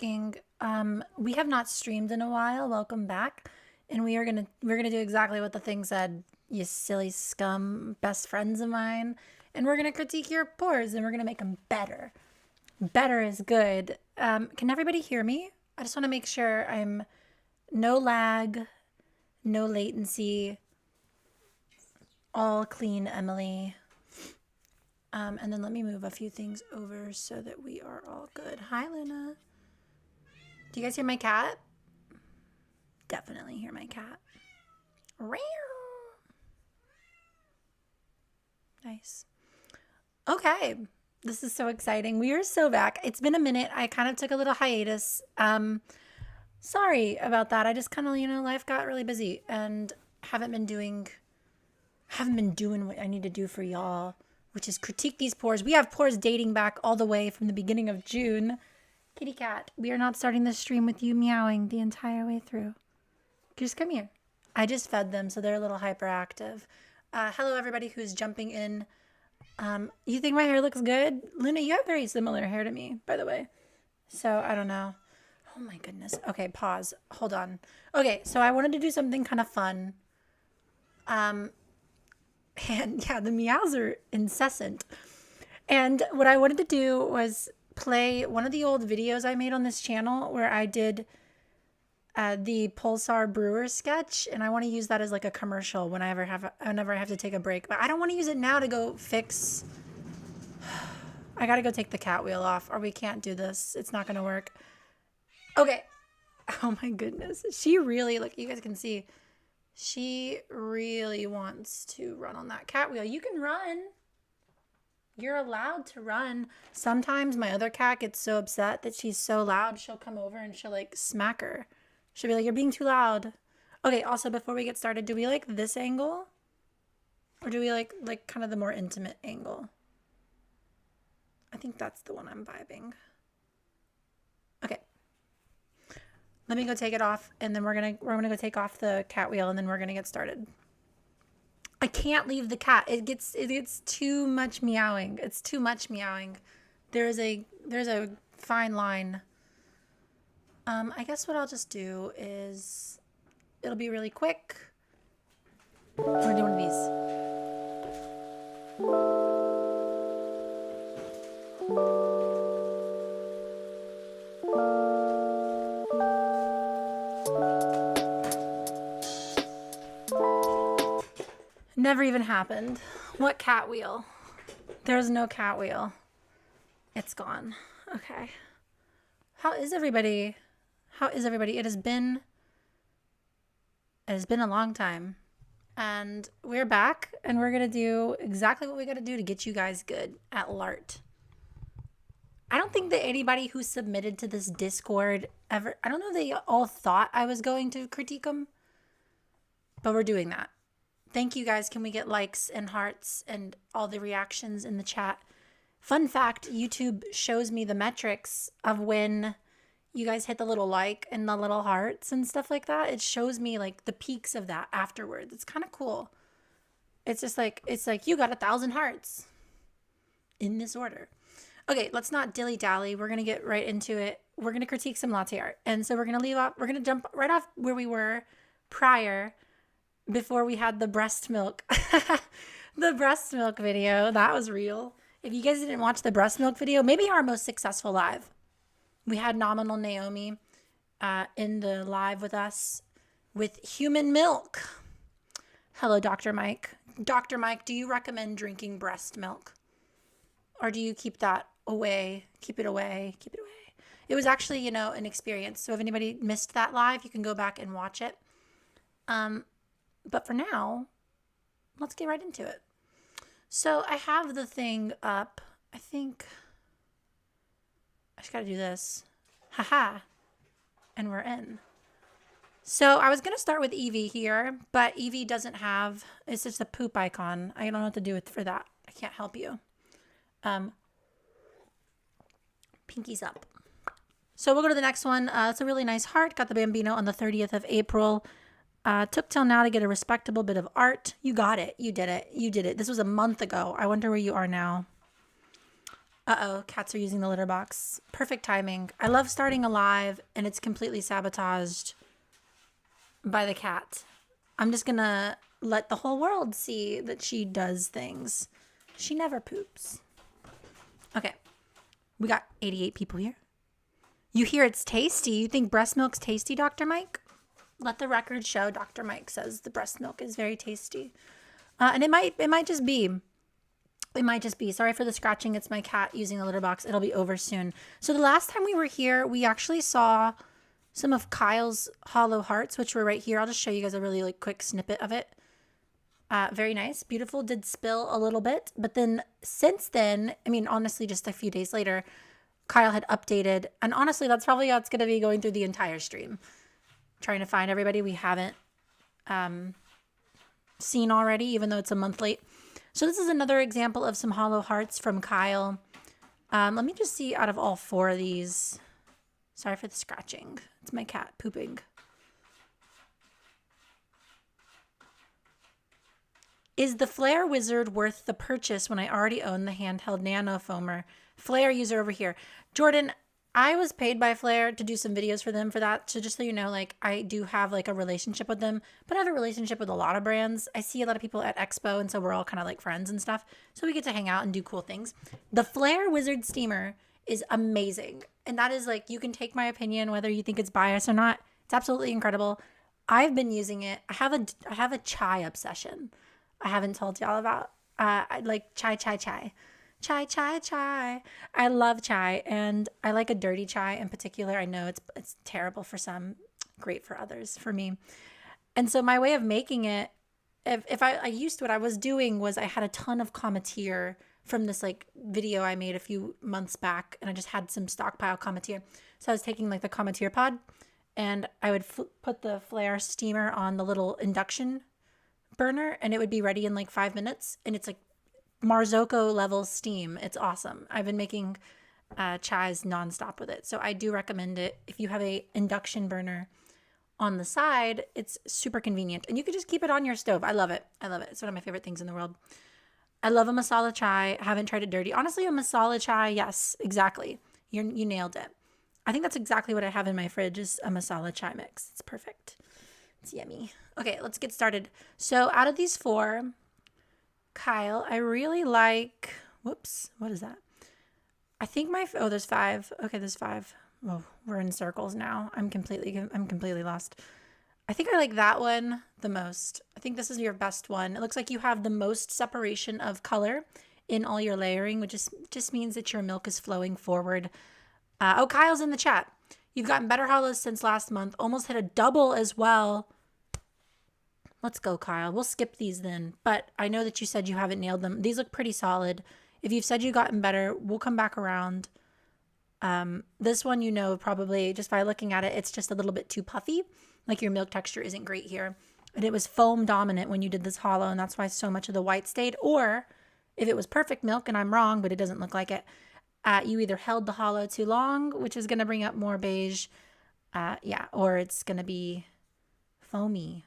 working. We have not streamed in a while. Welcome back. And we're gonna do exactly what the thing said, you silly scum, best friends of mine. And we're gonna critique your pores and we're gonna make them better. Better is good. Can everybody hear me? I just want to make sure I'm no lag, no latency, all clean, Emily. And then let me move a few things over so that we are all good. Hi, Luna. Do you guys hear my cat? Definitely hear my cat. Nice. Okay. This is so exciting. We are so back. It's been a minute. I kind of took a little hiatus. Sorry about that. I just kind of, life got really busy and haven't been doing what I need to do for y'all, which is critique these pores. We have pores dating back all the way from the beginning of June. Kitty cat, we are not starting this stream with you meowing the entire way through. Just come here. I just fed them, so they're a little hyperactive. Hello, everybody who's jumping in. You think my hair looks good? Luna, you have very similar hair to me, by the way. So, I don't know. Oh my goodness. Okay, pause. Hold on. Okay, so I wanted to do something kind of fun. And yeah, the meows are incessant. And what I wanted to do was play one of the old videos I made on this channel where I did the Pulsar Brewer sketch, and I want to use that as like a commercial whenever I have to take a break. But I don't want to use it now to go fix. I gotta go take the cat wheel off, or we can't do this. It's not gonna work. Okay. Oh my goodness. She really, look, you guys can see, she really wants to run on that cat wheel. You can run. You're allowed to run. Sometimes my other cat gets so upset that she's so loud, she'll come over and she'll like smack her. She'll be like, you're being too loud. Okay, also before we get started, do we like this angle? Or do we like kind of the more intimate angle? I think that's the one I'm vibing. Okay. Let me go take it off, and then we're gonna go take off the cat wheel, and then we're gonna get started. I can't leave the cat. It gets too much meowing. It's too much meowing. There's a fine line. I guess what I'll just do is, it'll be really quick. I'm gonna do one of these. Never even happened. What cat wheel? There's no cat wheel. It's gone. Okay. How is everybody? It has been a long time. And we're back, and we're going to do exactly what we got to do to get you guys good at Latte. I don't think that anybody who submitted to this Discord ever, I don't know if they all thought I was going to critique them, but we're doing that. Thank you guys. Can we get likes and hearts and all the reactions in the chat? Fun fact, YouTube shows me the metrics of when you guys hit the little like and the little hearts and stuff like that. It shows me like the peaks of that afterwards. It's kind of cool. It's just like, you got 1,000 hearts in this order. Okay, let's not dilly-dally. We're going to get right into it. We're going to critique some latte art. And so we're going to jump right off where we were prior, before we had the breast milk. The breast milk video, that was real. If you guys didn't watch the breast milk video, maybe our most successful live. We had Nominal Naomi in the live with us with human milk. Hello, Dr. Mike. Dr. Mike, do you recommend drinking breast milk? Or do you keep that away? Keep it away. Keep it away. It was actually, an experience. So if anybody missed that live, you can go back and watch it. But for now, let's get right into it. So I have the thing up. I think I just got to do this. Haha. And we're in. So I was going to start with Evie here, but Evie doesn't have, it's just a poop icon. I don't know what to do for that. I can't help you. Pinkies up. So we'll go to the next one. It's a really nice heart. Got the Bambino on the 30th of April. Took till now to get a respectable bit of art. You got it. You did it. You did it. This was a month ago. I wonder where you are now. Uh-oh, cats are using the litter box. Perfect timing. I love starting a live and it's completely sabotaged by the cat. I'm just gonna let the whole world see that she does things. She never poops. Okay, we got 88 people here. You hear it's tasty. You think breast milk's tasty, Dr. Mike? Let the record show Dr. Mike says the breast milk is very tasty. And it might just be. It might just be. Sorry for the scratching. It's my cat using the litter box. It'll be over soon. So the last time we were here, we actually saw some of Kyle's hollow hearts, which were right here. I'll just show you guys a really quick snippet of it. Very nice. Beautiful. Did spill a little bit. But then since then, I mean, honestly, just a few days later, Kyle had updated. And honestly, that's probably how it's going to be going through the entire stream. Trying to find everybody we haven't seen already, even though it's a month late. So this is another example of some hollow hearts from Kyle. Let me just see out of all 4 of these. Sorry for the scratching. It's my cat pooping. Is the Flare Wizard worth the purchase when I already own the handheld nano foamer? Flare user over here. Jordan, I was paid by Flare to do some videos for them for that. So just so you know, like I do have like a relationship with them, but I have a relationship with a lot of brands. I see a lot of people at Expo, and so we're all kind of like friends and stuff. So we get to hang out and do cool things. The Flare Wizard steamer is amazing. And that is like, you can take my opinion, whether you think it's biased or not. It's absolutely incredible. I've been using it. I have a chai obsession. I haven't told y'all about. I like chai. Chai. I love chai, and I like a dirty chai in particular. I know it's terrible for some, great for others, for me. And so my way of making it, if I used to, what I was doing was I had a ton of Cometeer from this like video I made a few months back, and I just had some stockpile Cometeer. So I was taking like the Cometeer pod, and I would put the Flare steamer on the little induction burner, and it would be ready in like 5 minutes, and it's like Marzocco level steam. It's awesome. I've been making chais nonstop with it. So I do recommend it. If you have a induction burner on the side, it's super convenient. And you can just keep it on your stove. I love it. It's one of my favorite things in the world. I love a masala chai. I haven't tried it dirty. Honestly, a masala chai, yes, exactly. You nailed it. I think that's exactly what I have in my fridge is a masala chai mix. It's perfect. It's yummy. Okay, let's get started. So out of these 4... Kyle, I really like, whoops, what is that? I think there's 5. Okay, there's 5. Oh, we're in circles now. I'm completely lost. I think I like that one the most. I think this is your best one. It looks like you have the most separation of color in all your layering, which just means that your milk is flowing forward. Kyle's in the chat. You've gotten better hollows since last month. Almost hit a double as well. Let's go, Kyle. We'll skip these then. But I know that you said you haven't nailed them. These look pretty solid. If you've said you've gotten better, we'll come back around. This one, you know, probably just by looking at it, it's just a little bit too puffy. Like your milk texture isn't great here. And it was foam dominant when you did this hollow, and that's why so much of the white stayed. Or if it was perfect milk, and I'm wrong, but it doesn't look like it, you either held the hollow too long, which is going to bring up more beige. Or it's going to be foamy.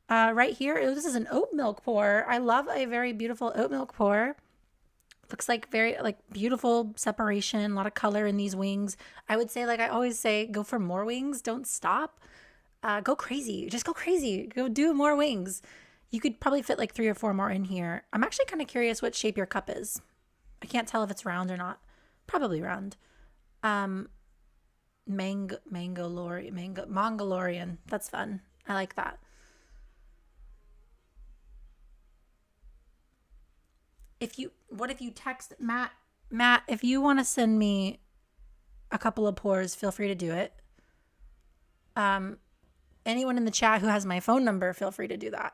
Right here, this is an oat milk pour. I love a very beautiful oat milk pour. Looks like very like beautiful separation, a lot of color in these wings. I would say, like I always say, go for more wings. Don't stop. Go crazy. Just go crazy. Go do more wings. You could probably fit like 3 or 4 more in here. I'm actually kind of curious what shape your cup is. I can't tell if it's round or not. Probably round. Mongolian. That's fun. I like that. What if you text Matt, if you want to send me a couple of pours, feel free to do it. Anyone in the chat who has my phone number, feel free to do that.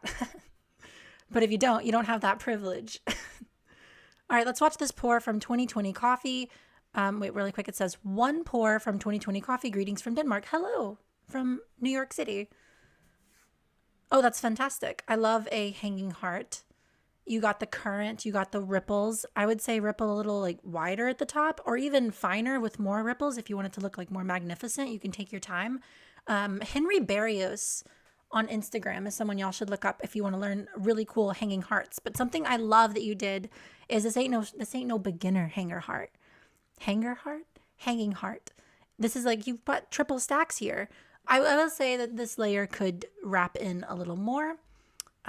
But if you don't have that privilege. All right, let's watch this pour from 2020 Coffee. Wait, really quick. It says 1 pour from 2020 Coffee. Greetings from Denmark. Hello from New York City. Oh, that's fantastic. I love a hanging heart. You got the current, you got the ripples. I would say ripple a little like wider at the top, or even finer with more ripples. If you want it to look like more magnificent, you can take your time. Henry Barrios on Instagram is someone y'all should look up if you want to learn really cool hanging hearts. But something I love that you did is this ain't no beginner hanging heart. Hanging heart. This is like you've got triple stacks here. I will say that this layer could wrap in a little more.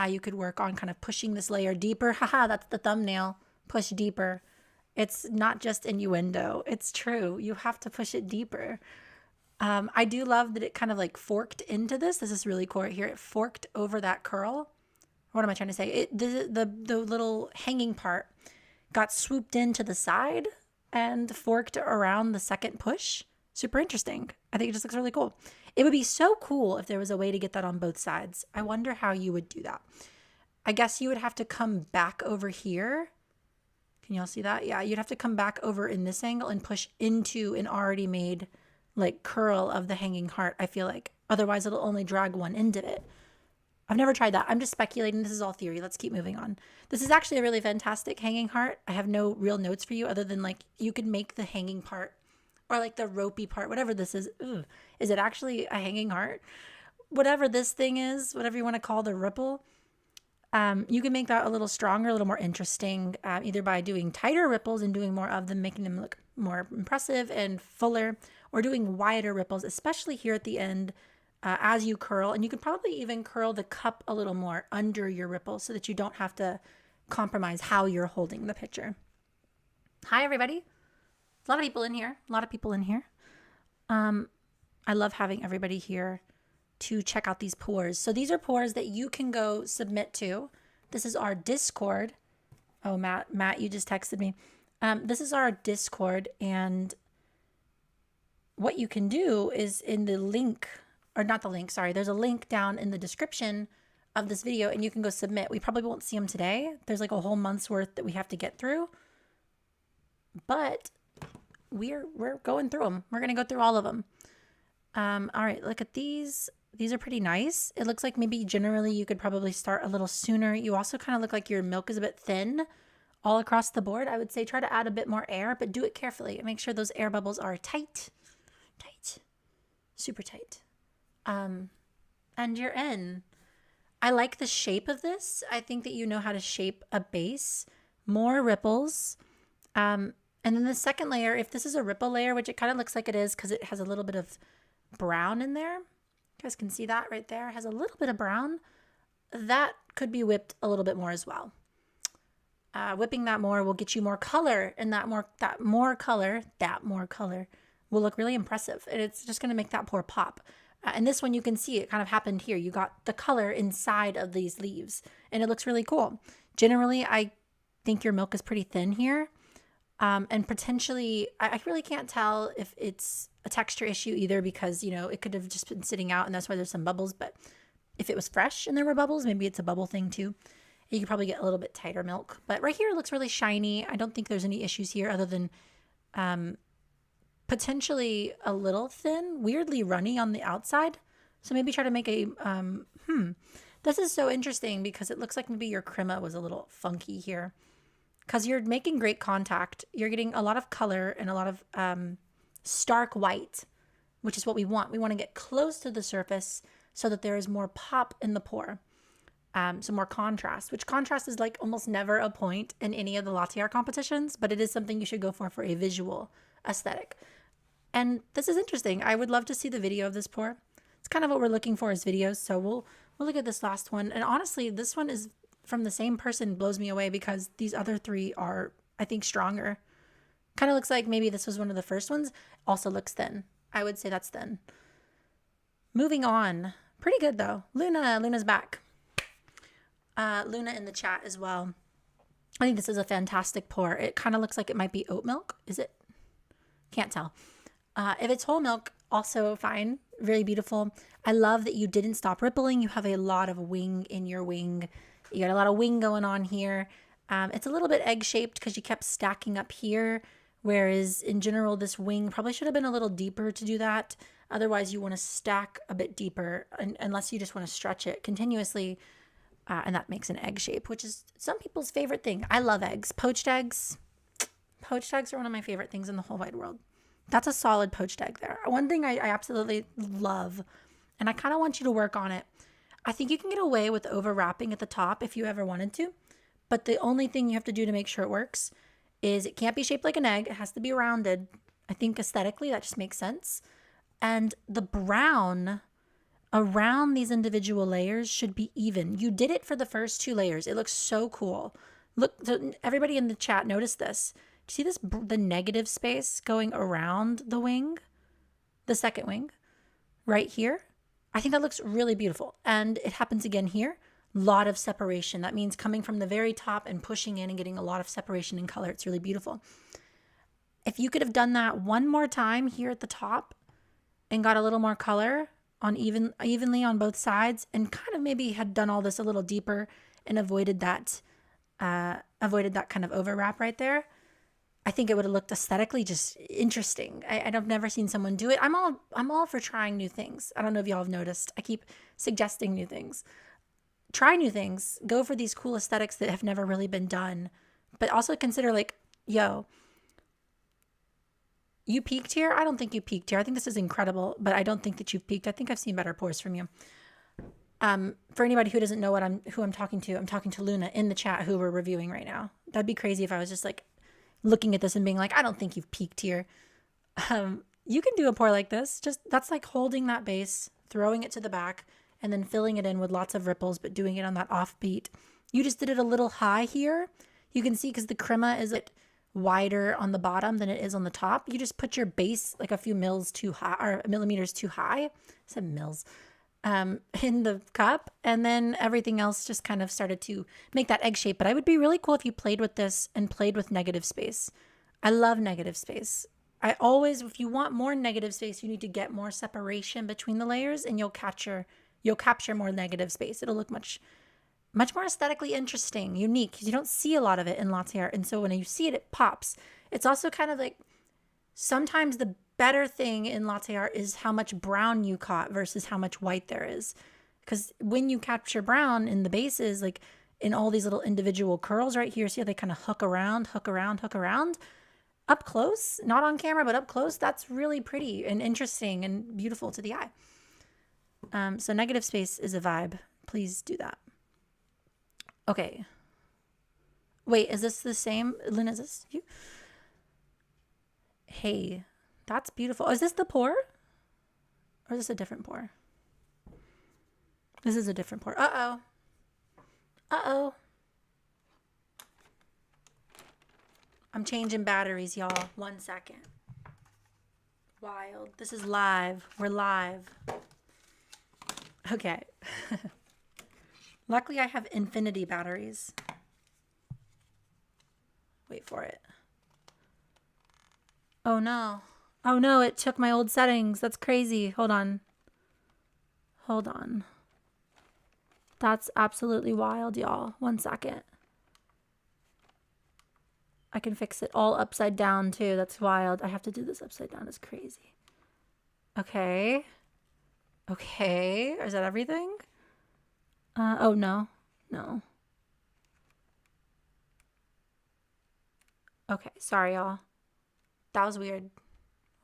You could work on kind of pushing this layer deeper. Haha, that's the thumbnail. Push deeper. It's not just innuendo. It's true. You have to push it deeper. I do love that it kind of like forked into this. This is really cool right here. It forked over that curl. What am I trying to say? The little hanging part got swooped into the side and forked around the second push. Super interesting. I think it just looks really cool. It would be so cool if there was a way to get that on both sides. I wonder how you would do that. I guess you would have to come back over here. Can y'all see that? Yeah, you'd have to come back over in this angle and push into an already made like curl of the hanging heart, I feel like. Otherwise, it'll only drag one end of it. I've never tried that. I'm just speculating. This is all theory. Let's keep moving on. This is actually a really fantastic hanging heart. I have no real notes for you other than like you could make the hanging part or like the ropey part, whatever this is. Ugh. Is it actually a hanging heart? Whatever this thing is, whatever you want to call the ripple, you can make that a little stronger, a little more interesting, either by doing tighter ripples and doing more of them, making them look more impressive and fuller, or doing wider ripples, especially here at the end as you curl. And you could probably even curl the cup a little more under your ripple so that you don't have to compromise how you're holding the picture. Hi, everybody. A lot of people in here. I love having everybody here to check out these pores. So these are pores that you can go submit to. This is our Discord. Oh, Matt, you just texted me. This is our Discord, and what you can do is in the link, or not the link, sorry, there's a link down in the description of this video, and you can go submit. We probably won't see them today. There's like a whole month's worth that we have to get through, but we're going through them. We're gonna go through all of them. All right, look at these. These are pretty nice. It looks like maybe generally you could probably start a little sooner. You also kind of look like your milk is a bit thin all across the board. I would say try to add a bit more air, but do it carefully. Make sure those air bubbles are tight, super tight. And you're in. I like the shape of this. I think that you know how to shape a base. More ripples. And then the second layer, if this is a ripple layer, which it kind of looks like it is because it has a little bit of brown in there. You guys can see that right there. It has a little bit of brown. That could be whipped a little bit more as well. Whipping that more will get you more color, and that more color will look really impressive. And it's just going to make that pour pop. And this one, you can see it kind of happened here. You got the color inside of these leaves, and it looks really cool. Generally, I think your milk is pretty thin here. And potentially, I really can't tell if it's a texture issue either because, you know, it could have just been sitting out and that's why there's some bubbles. But if it was fresh and there were bubbles, maybe it's a bubble thing too. You could probably get a little bit tighter milk. But right here it looks really shiny. I don't think there's any issues here other than potentially a little thin, weirdly runny on the outside. So maybe try to make a, This is so interesting because it looks like maybe your crema was a little funky here. Because you're making great contact. You're getting a lot of color and a lot of stark white, which is what we want. We want to get close to the surface so that there is more pop in the pour. So more contrast, which contrast is like almost never a point in any of the latte art competitions, but it is something you should go for a visual aesthetic. And this is interesting. I would love to see the video of this pour. It's kind of what we're looking for as videos. So we'll look at this last one. And honestly, this one is from the same person, blows me away because these other three are, I think, stronger. Kind of looks like maybe this was one of the first ones. Also looks thin. I would say that's thin. Moving on. Pretty good though. Luna's back. Luna in the chat as well. I think this is a fantastic pour. It kind of looks like it might be oat milk. Is it? Can't tell. If it's whole milk, also fine. Very beautiful. I love that you didn't stop rippling. You have a lot of wing in your wing. You got a lot of wing going on here. It's a little bit egg-shaped because you kept stacking up here, whereas in general, this wing probably should have been a little deeper to do that. Otherwise, you want to stack a bit deeper unless you just want to stretch it continuously, and that makes an egg shape, which is some people's favorite thing. I love eggs. Poached eggs. Poached eggs are one of my favorite things in the whole wide world. That's a solid poached egg there. One thing I absolutely love, and I kind of want you to work on it. I think you can get away with overwrapping at the top if you ever wanted to. But the only thing you have to do to make sure it works is it can't be shaped like an egg. It has to be rounded. I think aesthetically that just makes sense. And the brown around these individual layers should be even. You did it for the first 2 layers. It looks so cool. Look, so everybody in the chat, notice this. Do you see this, the negative space going around the wing, the second wing, right here? I think that looks really beautiful. And it happens again here. Lot of separation. That means coming from the very top and pushing in and getting a lot of separation in color. It's really beautiful. If you could have done that one more time here at the top and got a little more color on evenly on both sides, and kind of maybe had done all this a little deeper and avoided that kind of overwrap right there, I think it would have looked aesthetically just interesting. I've never seen someone do it. I'm all for trying new things. I don't know if y'all have noticed. I keep suggesting new things. Try new things. Go for these cool aesthetics that have never really been done. But also consider like, yo, you peaked here? I don't think you peaked here. I think this is incredible, but I don't think that you've peaked. I think I've seen better pours from you. For anybody who doesn't know who I'm talking to Luna in the chat who we're reviewing right now. That'd be crazy if I was just like looking at this and being like, I don't think you've peaked here. You can do a pour like this. Just that's like holding that base, throwing it to the back, and then filling it in with lots of ripples, but doing it on that offbeat. You just did it a little high here. You can see because the crema is wider on the bottom than it is on the top. You just put your base like a few mils too high, or millimeters too high. I said mils. In the cup, and then everything else just kind of started to make that egg shape. But I would be really cool if you played with this and played with negative space. I love negative space. If you want more negative space, you need to get more separation between the layers, and you'll capture more negative space. It'll look much more aesthetically interesting, unique, because you don't see a lot of it in latte art. And so when you see it, it pops. It's also kind of like sometimes the better thing in latte art is how much brown you caught versus how much white there is. Because when you capture brown in the bases, like in all these little individual curls right here, see how they kind of hook around, up close, not on camera, but up close, that's really pretty and interesting and beautiful to the eye. So negative space is a vibe. Please do that. Okay. Wait, is this the same? Lynn, is this you? Hey, that's beautiful. Oh, is this the pour? Or is this a different pour? This is a different pour. Uh-oh. Uh-oh. I'm changing batteries, y'all. 1 second. Wild. This is live. We're live. Okay. Luckily, I have infinity batteries. Wait for it. Oh, no. Oh, no. It took my old settings. That's crazy. Hold on. That's absolutely wild, y'all. 1 second. I can fix it all upside down, too. That's wild. I have to do this upside down. It's crazy. Okay. Is that everything? Oh, no. Okay, sorry, y'all. That was weird.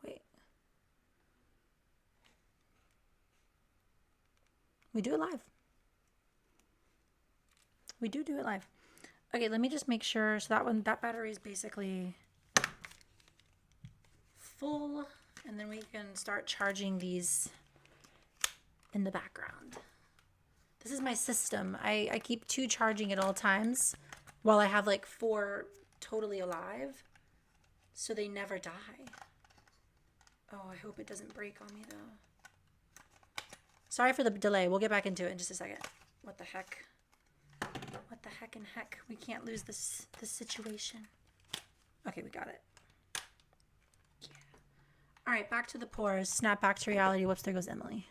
Wait. We do it live. We do it live. Okay, let me just make sure. So that battery is basically full. And then we can start charging these in the background. This is my system. I keep 2 charging at all times while I have like 4 totally alive. So they never die. Oh, I hope it doesn't break on me though. Sorry for the delay. We'll get back into it in just a second. What the heck? We can't lose this situation. Okay, we got it. Yeah. All right, back to the pours. Snap back to reality. Whoops, there goes Emily.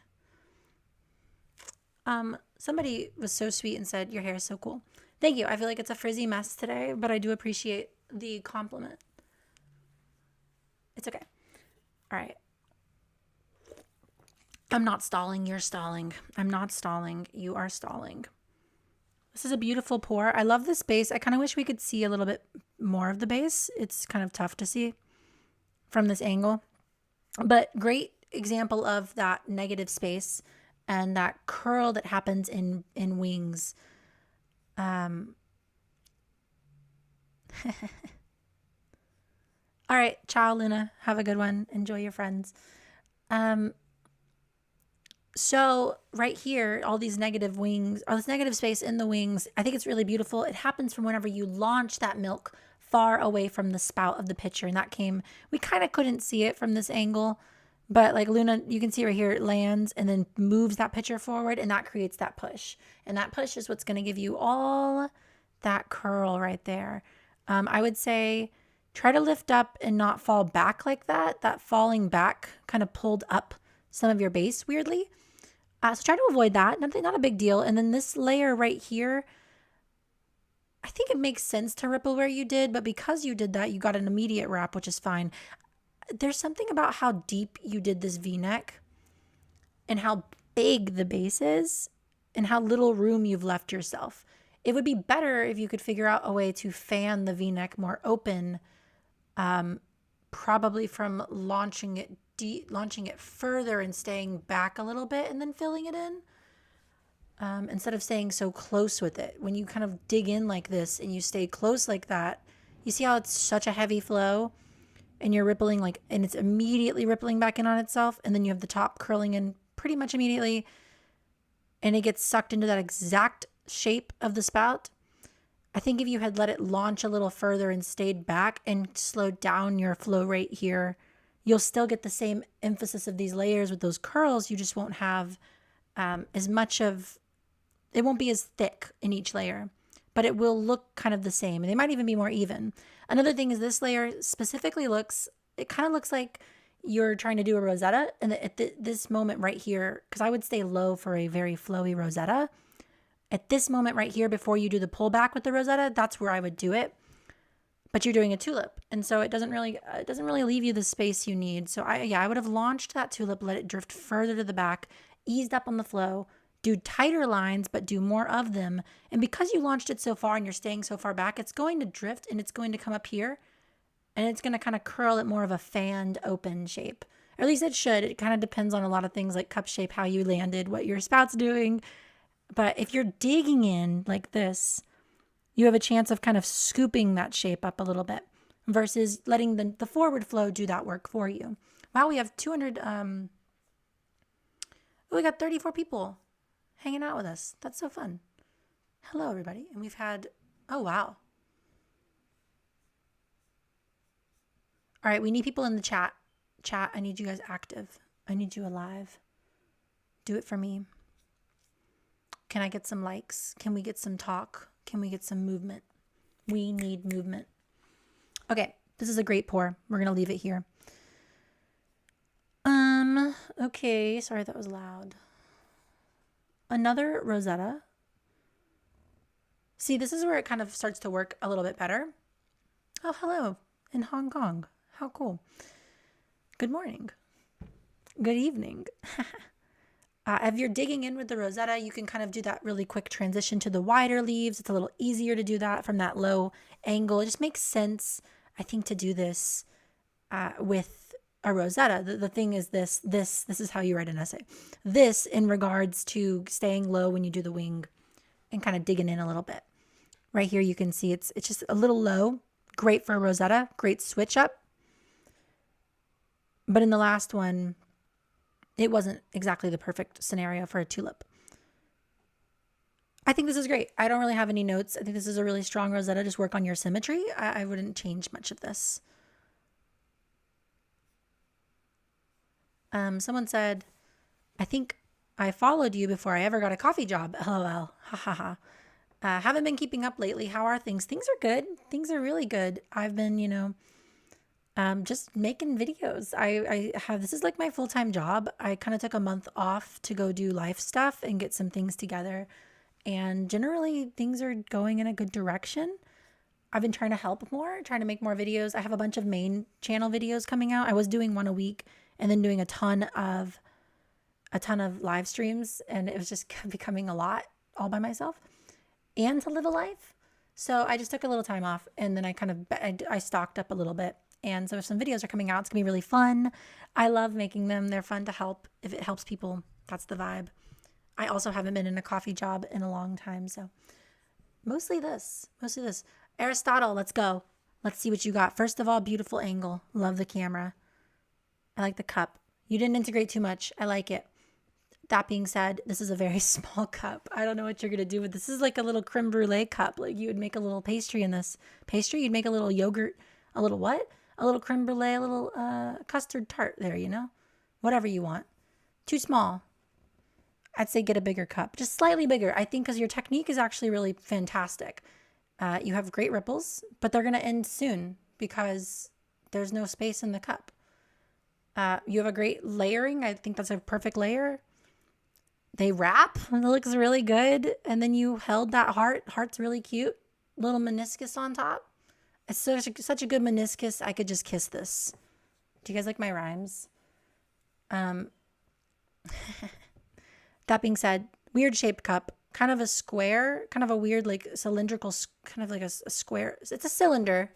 Somebody was so sweet and said, your hair is so cool. Thank you. I feel like it's a frizzy mess today, but I do appreciate the compliment. It's okay. All right. I'm not stalling. You're stalling. I'm not stalling. You are stalling. This is a beautiful pour. I love this base. I kind of wish we could see a little bit more of the base. It's kind of tough to see from this angle. But great example of that negative space and that curl that happens in wings. Um, all right, ciao, Luna. Have a good one. Enjoy your friends. Um, so right here, all these negative wings, all this negative space in the wings, I think it's really beautiful. It happens from whenever you launch that milk far away from the spout of the pitcher. And that came, we kind of couldn't see it from this angle, but like Luna, you can see right here, it lands and then moves that pitcher forward, and that creates that push. And that push is what's going to give you all that curl right there. I would say try to lift up and not fall back like that. That falling back kind of pulled up some of your base weirdly. So try to avoid that. Not a big deal. And then this layer right here, I think it makes sense to ripple where you did, but because you did that, you got an immediate wrap, which is fine. There's something about how deep you did this V-neck and how big the base is and how little room you've left yourself. It would be better if you could figure out a way to fan the V-neck more open, probably from launching it further and staying back a little bit and then filling it in, instead of staying so close with it. When you kind of dig in like this and you stay close like that, you see how it's such a heavy flow and you're rippling and it's immediately rippling back in on itself, and then you have the top curling in pretty much immediately and it gets sucked into that exact shape of the spout. I think if you had let it launch a little further and stayed back and slowed down your flow rate here, you'll still get the same emphasis of these layers with those curls. You just won't have as much of, it won't be as thick in each layer, but it will look kind of the same. And they might even be more even. Another thing is this layer specifically it kind of looks like you're trying to do a Rosetta. And at this moment right here, because I would stay low for a very flowy Rosetta. At this moment right here, before you do the pullback with the Rosetta, that's where I would do it. But you're doing a tulip, and so it doesn't really leave you the space you need. So I would have launched that tulip, let it drift further to the back, eased up on the flow, do tighter lines, but do more of them. And because you launched it so far and you're staying so far back, it's going to drift and it's going to come up here, and it's going to kind of curl at more of a fanned open shape. Or at least it should. It kind of depends on a lot of things like cup shape, how you landed, what your spout's doing. But if you're digging in like this, you have a chance of kind of scooping that shape up a little bit versus letting the forward flow do that work for you. Wow, we have 200, we got 34 people hanging out with us. That's so fun. Hello, everybody. And we've had, oh, wow. All right, we need people in the chat. Chat, I need you guys active. I need you alive. Do it for me. Can I get some likes? Can we get some talk? Can we get some movement? We need movement. Okay, this is a great pour. We're going to leave it here. Okay, sorry that was loud. Another Rosetta. See, this is where it kind of starts to work a little bit better. Oh, hello, in Hong Kong. How cool. Good morning. Good evening. If you're digging in with the Rosetta, you can kind of do that really quick transition to the wider leaves. It's a little easier to do that from that low angle. It just makes sense, I think, to do this with a Rosetta. The thing is this is how you write an essay. This in regards to staying low when you do the wing and kind of digging in a little bit. Right here you can see it's just a little low. Great for a Rosetta. Great switch up. But in the last one, it wasn't exactly the perfect scenario for a tulip. I think this is great. I don't really have any notes. I think this is a really strong Rosetta. Just work on your symmetry. I wouldn't change much of this. Someone said, I think I followed you before I ever got a coffee job. LOL. Ha ha ha. Haven't been keeping up lately. How are things? Things are good. Things are really good. I've been, just making videos. This is like my full-time job. I kind of took a month off to go do life stuff and get some things together. And generally things are going in a good direction. I've been trying to help more, trying to make more videos. I have a bunch of main channel videos coming out. I was doing one a week and then doing a ton of live streams, and it was just becoming a lot all by myself and to live a life. So I just took a little time off, and then I stocked up a little bit. And so some videos are coming out. It's gonna be really fun. I love making them. They're fun to help. If it helps people, that's the vibe. I also haven't been in a coffee job in a long time, so mostly this. Aristotle, let's go. Let's see what you got. First of all, beautiful angle. Love the camera. I like the cup. You didn't integrate too much. I like it. That being said, this is a very small cup. I don't know what you're going to do with this. This is like a little creme brulee cup. Like you would make a little pastry in this. Pastry? You'd make a little yogurt. A little what? A little creme brulee, a little custard tart there, you know? Whatever you want. Too small. I'd say get a bigger cup. Just slightly bigger. I think because your technique is actually really fantastic. You have great ripples, but they're going to end soon because there's no space in the cup. You have a great layering. I think that's a perfect layer. They wrap. It looks really good. And then you held that heart. Heart's really cute. Little meniscus on top. It's such a good meniscus. I could just kiss this. Do you guys like my rhymes? That being said, weird shaped cup. Kind of a square. Kind of a weird like cylindrical. Kind of like a square. It's a cylinder.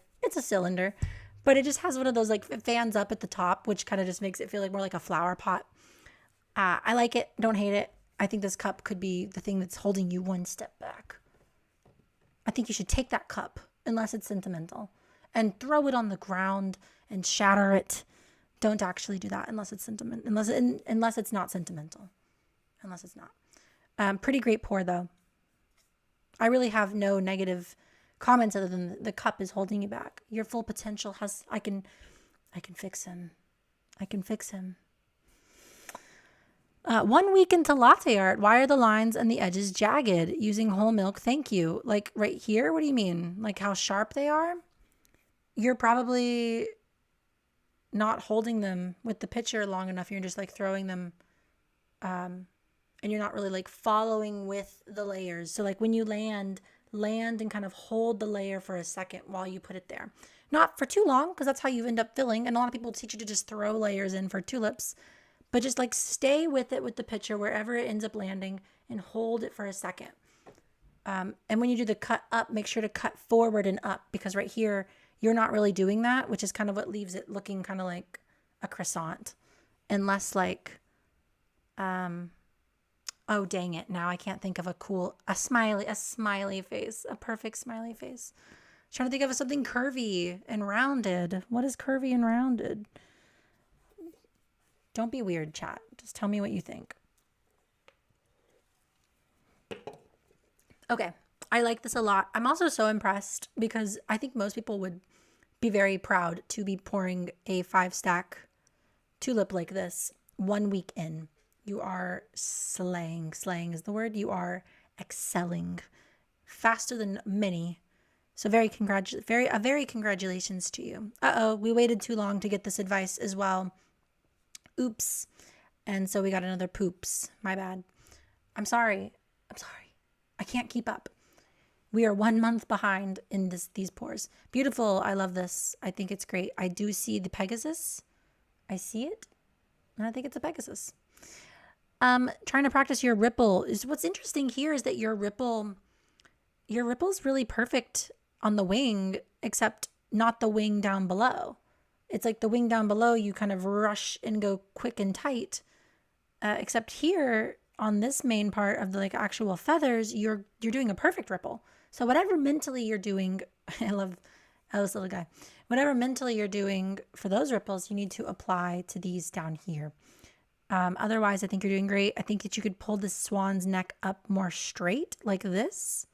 But it just has one of those like fans up at the top, which kind of just makes it feel like more like a flower pot. I like it. Don't hate it. I think this cup could be the thing that's holding you one step back. I think you should take that cup, unless it's sentimental, and throw it on the ground and shatter it. Don't actually do that unless it's sentimental. Unless it's not sentimental. Unless it's not. Pretty great pour though. I really have no negative comments other than the cup is holding you back. Your full potential has. I can fix him. 1 week into latte art, why are the lines and the edges jagged? Using whole milk, thank you. Like right here, what do you mean? Like how sharp they are? You're probably not holding them with the pitcher long enough. You're just like throwing them, and you're not really like following with the layers. So like when you land and kind of hold the layer for a second while you put it there. Not for too long, because that's how you end up filling. And a lot of people teach you to just throw layers in for tulips. But just like stay with it with the pitcher wherever it ends up landing and hold it for a second. And when you do the cut up, make sure to cut forward and up, because right here, you're not really doing that, which is kind of what leaves it looking kind of like a croissant. Unless like, oh, dang it. Now I can't think of a smiley face, a perfect smiley face. Trying to think of something curvy and rounded. What is curvy and rounded? Don't be weird, chat. Just tell me what you think. Okay. I like this a lot. I'm also so impressed because I think most people would be very proud to be pouring a 5-stack tulip like this 1 week in. You are slaying. Slaying is the word. You are excelling faster than many. So very congratulations to you. Uh-oh, we waited too long to get this advice as well. Oops. And so we got another poops. My bad. I'm sorry. I can't keep up. We are 1 month behind in these pours. Beautiful. I love this. I think it's great. I do see the Pegasus. I see it. And I think it's a Pegasus. Trying to practice your ripple. What's interesting here is that your ripple's really perfect on the wing, except not the wing down below. It's like the wing down below, you kind of rush and go quick and tight. Except here on this main part of the like actual feathers, you're doing a perfect ripple. So whatever mentally you're doing, I love this little guy. Whatever mentally you're doing for those ripples, you need to apply to these down here. Otherwise, I think you're doing great. I think that you could pull the swan's neck up more straight like this,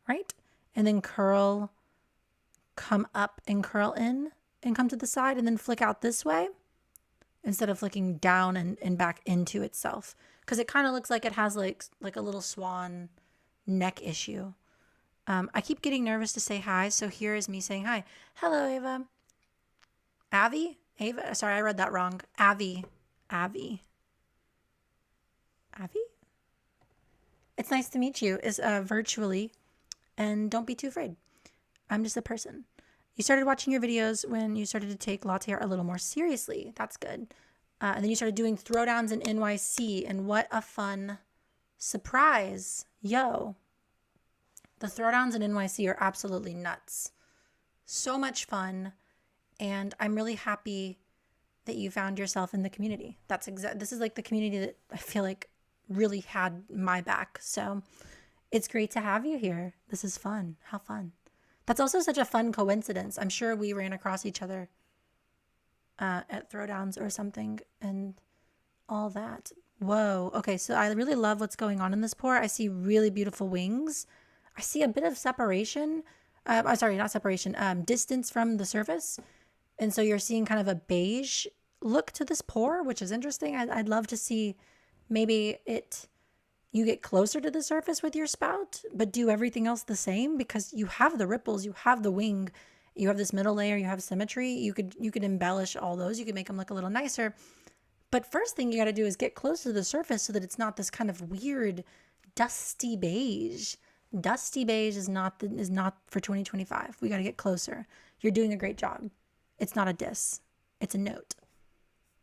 right? And then come up and curl in. And come to the side and then flick out this way instead of flicking down and back into itself. Because it kind of looks like it has like a little swan neck issue. I keep getting nervous to say hi, so here is me saying hi. Hello, Ava. Avi? Ava? Sorry, I read that wrong. Avi. It's nice to meet you virtually, and don't be too afraid. I'm just a person. You started watching your videos when you started to take latte art a little more seriously. That's good. And then you started doing throwdowns in NYC, and what a fun surprise. Yo. The throwdowns in NYC are absolutely nuts. So much fun, and I'm really happy that you found yourself in the community. This is like the community that I feel like really had my back. So it's great to have you here. This is fun. How fun. That's also such a fun coincidence. I'm sure we ran across each other at throwdowns or something and all that. Whoa. Okay, so I really love what's going on in this pour. I see really beautiful wings. I see a bit of separation. I'm sorry, not separation, distance from the surface. And so you're seeing kind of a beige look to this pour, which is interesting. I'd love to see maybe you get closer to the surface with your spout, but do everything else the same, because you have the ripples, you have the wing, you have this middle layer, you have symmetry. You could embellish all those. You could make them look a little nicer. But first thing you got to do is get close to the surface so that it's not this kind of weird dusty beige. Dusty beige is not for 2025. We got to get closer. You're doing a great job. It's not a diss. It's a note.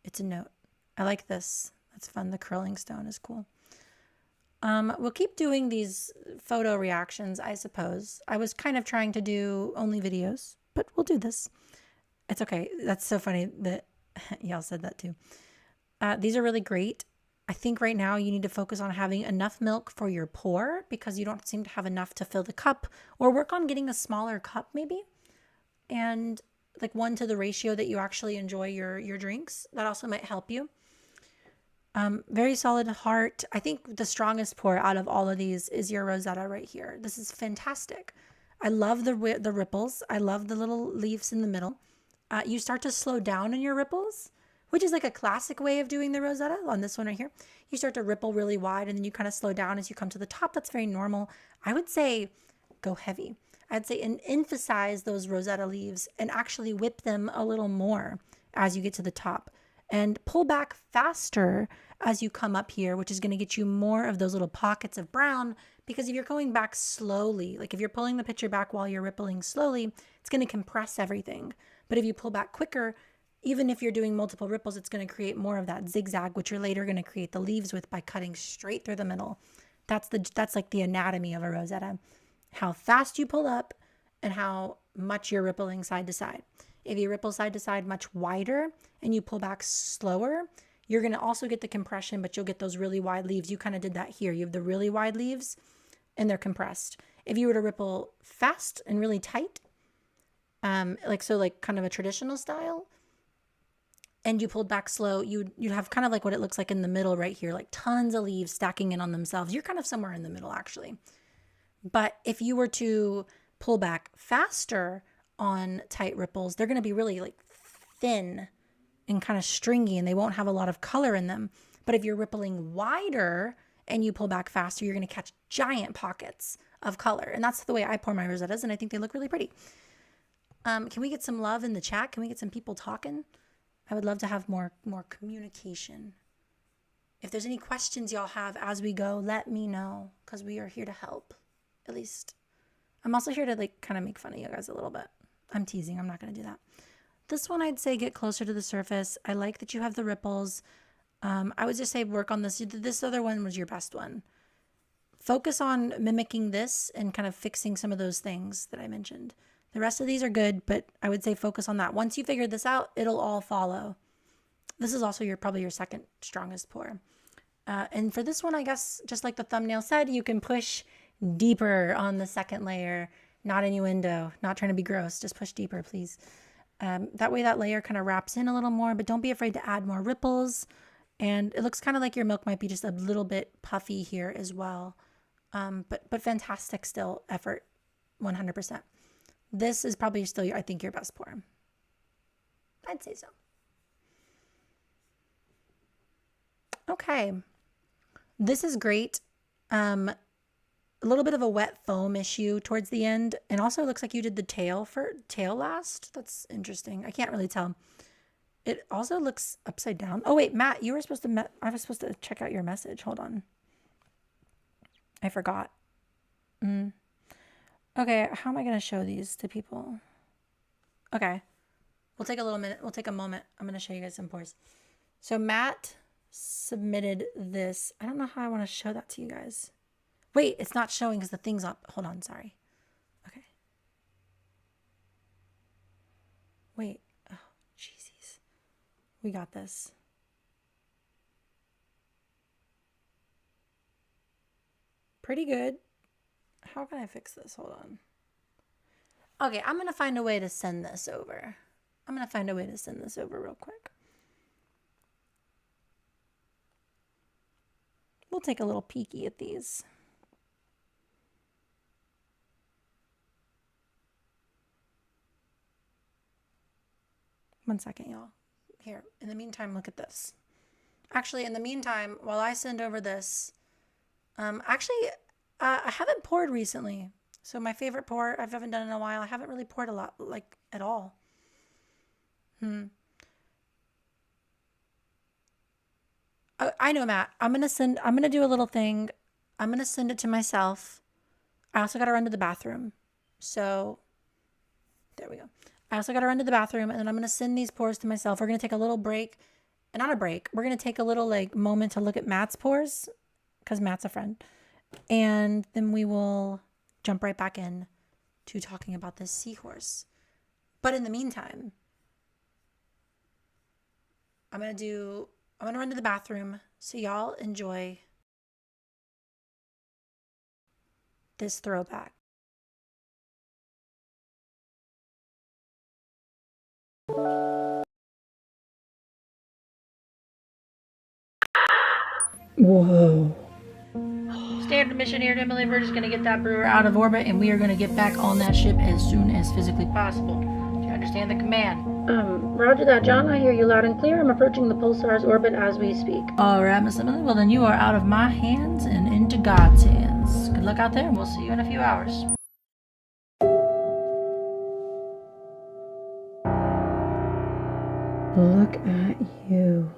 It's a note. I like this. That's fun. The curling stone is cool. We'll keep doing these photo reactions, I suppose. I was kind of trying to do only videos, but we'll do this. It's okay. That's so funny that y'all said that too. These are really great. I think right now you need to focus on having enough milk for your pour, because you don't seem to have enough to fill the cup, or work on getting a smaller cup maybe. And like 1 to the ratio that you actually enjoy your drinks. That also might help you. Very solid heart. I think the strongest pour out of all of these is your Rosetta right here. This is fantastic. I love the ripples. I love the little leaves in the middle. You start to slow down in your ripples, which is like a classic way of doing the Rosetta on this one right here. You start to ripple really wide and then you kind of slow down as you come to the top. That's very normal. I would say go heavy. I'd say and emphasize those Rosetta leaves and actually whip them a little more as you get to the top. And pull back faster as you come up here, which is going to get you more of those little pockets of brown, because if you're going back slowly, like if you're pulling the picture back while you're rippling slowly, it's going to compress everything. But if you pull back quicker, even if you're doing multiple ripples, it's going to create more of that zigzag, which you're later going to create the leaves with by cutting straight through the middle. That's like the anatomy of a Rosetta. How fast you pull up and how much you're rippling side to side. If you ripple side to side much wider and you pull back slower, you're going to also get the compression, but you'll get those really wide leaves. You kind of did that here. You have the really wide leaves and they're compressed. If you were to ripple fast and really tight, like kind of a traditional style, and you pulled back slow, you'd have kind of like what it looks like in the middle right here, like tons of leaves stacking in on themselves. You're kind of somewhere in the middle actually. But if you were to pull back faster on tight ripples, they're going to be really like thin and kind of stringy and they won't have a lot of color in them. But if you're rippling wider and you pull back faster, you're going to catch giant pockets of color. And that's the way I pour my Rosettas, and I think they look really pretty. Can we get some love in the chat? Can we get some people talking? I would love to have more communication. If there's any questions y'all have as we go, let me know, because we are here to help. At least I'm also here to like kind of make fun of you guys a little bit. I'm teasing. I'm not going to do that. This one, I'd say get closer to the surface. I like that you have the ripples. I would just say work on this. This other one was your best one. Focus on mimicking this and kind of fixing some of those things that I mentioned. The rest of these are good, but I would say focus on that. Once you figure this out, it'll all follow. This is also probably your second strongest pour. And for this one, I guess, just like the thumbnail said, you can push deeper on the second layer. Not innuendo, not trying to be gross, just push deeper, please. That way that layer kind of wraps in a little more, but don't be afraid to add more ripples. And it looks kind of like your milk might be just a little bit puffy here as well. But fantastic still effort, 100%. This is probably still, I think, your best pour. I'd say so. Okay. This is great. A little bit of a wet foam issue towards the end. And also it looks like you did the tail last. That's interesting. I can't really tell. It also looks upside down. Oh wait, Matt, I was supposed to check out your message. Hold on. I forgot. Okay, how am I going to show these to people? Okay. We'll take a little minute. We'll take a moment. I'm going to show you guys some pours. So Matt submitted this. I don't know how I want to show that to you guys. Wait, it's not showing because the thing's up. Hold on, sorry. Okay. Wait. Oh, jeezies. We got this. pretty good. How can I fix this? Hold on. Okay, I'm going to find a way to send this over. Real quick. We'll take a little peeky at these. One second, y'all. Here, in the meantime, look at this. Actually, in the meantime, while I send over this, I haven't poured recently. So my favorite pour I haven't done in a while. I haven't really poured a lot, like at all. I know, Matt. I'm gonna do a little thing. I'm gonna send it to myself. I also gotta run to the bathroom. So there we go. I also gotta run to the bathroom, and then I'm gonna send these pours to myself. We're gonna take a little break. And not a break. We're gonna take a little like moment to look at Matt's pours, because Matt's a friend. And then we will jump right back in to talking about this seahorse. But in the meantime, I'm gonna run to the bathroom, so y'all enjoy this throwback. Whoa. Standard mission here, Emily. We're just gonna get that brewer out of orbit, and we are gonna get back on that ship as soon as physically possible. Do you understand the command? Roger that, John. I hear you loud and clear. I'm approaching the pulsar's orbit as we speak. All right, Miss Emily. Well, then you are out of my hands and into God's hands. Good luck out there, and we'll see you in a few hours. Look at you.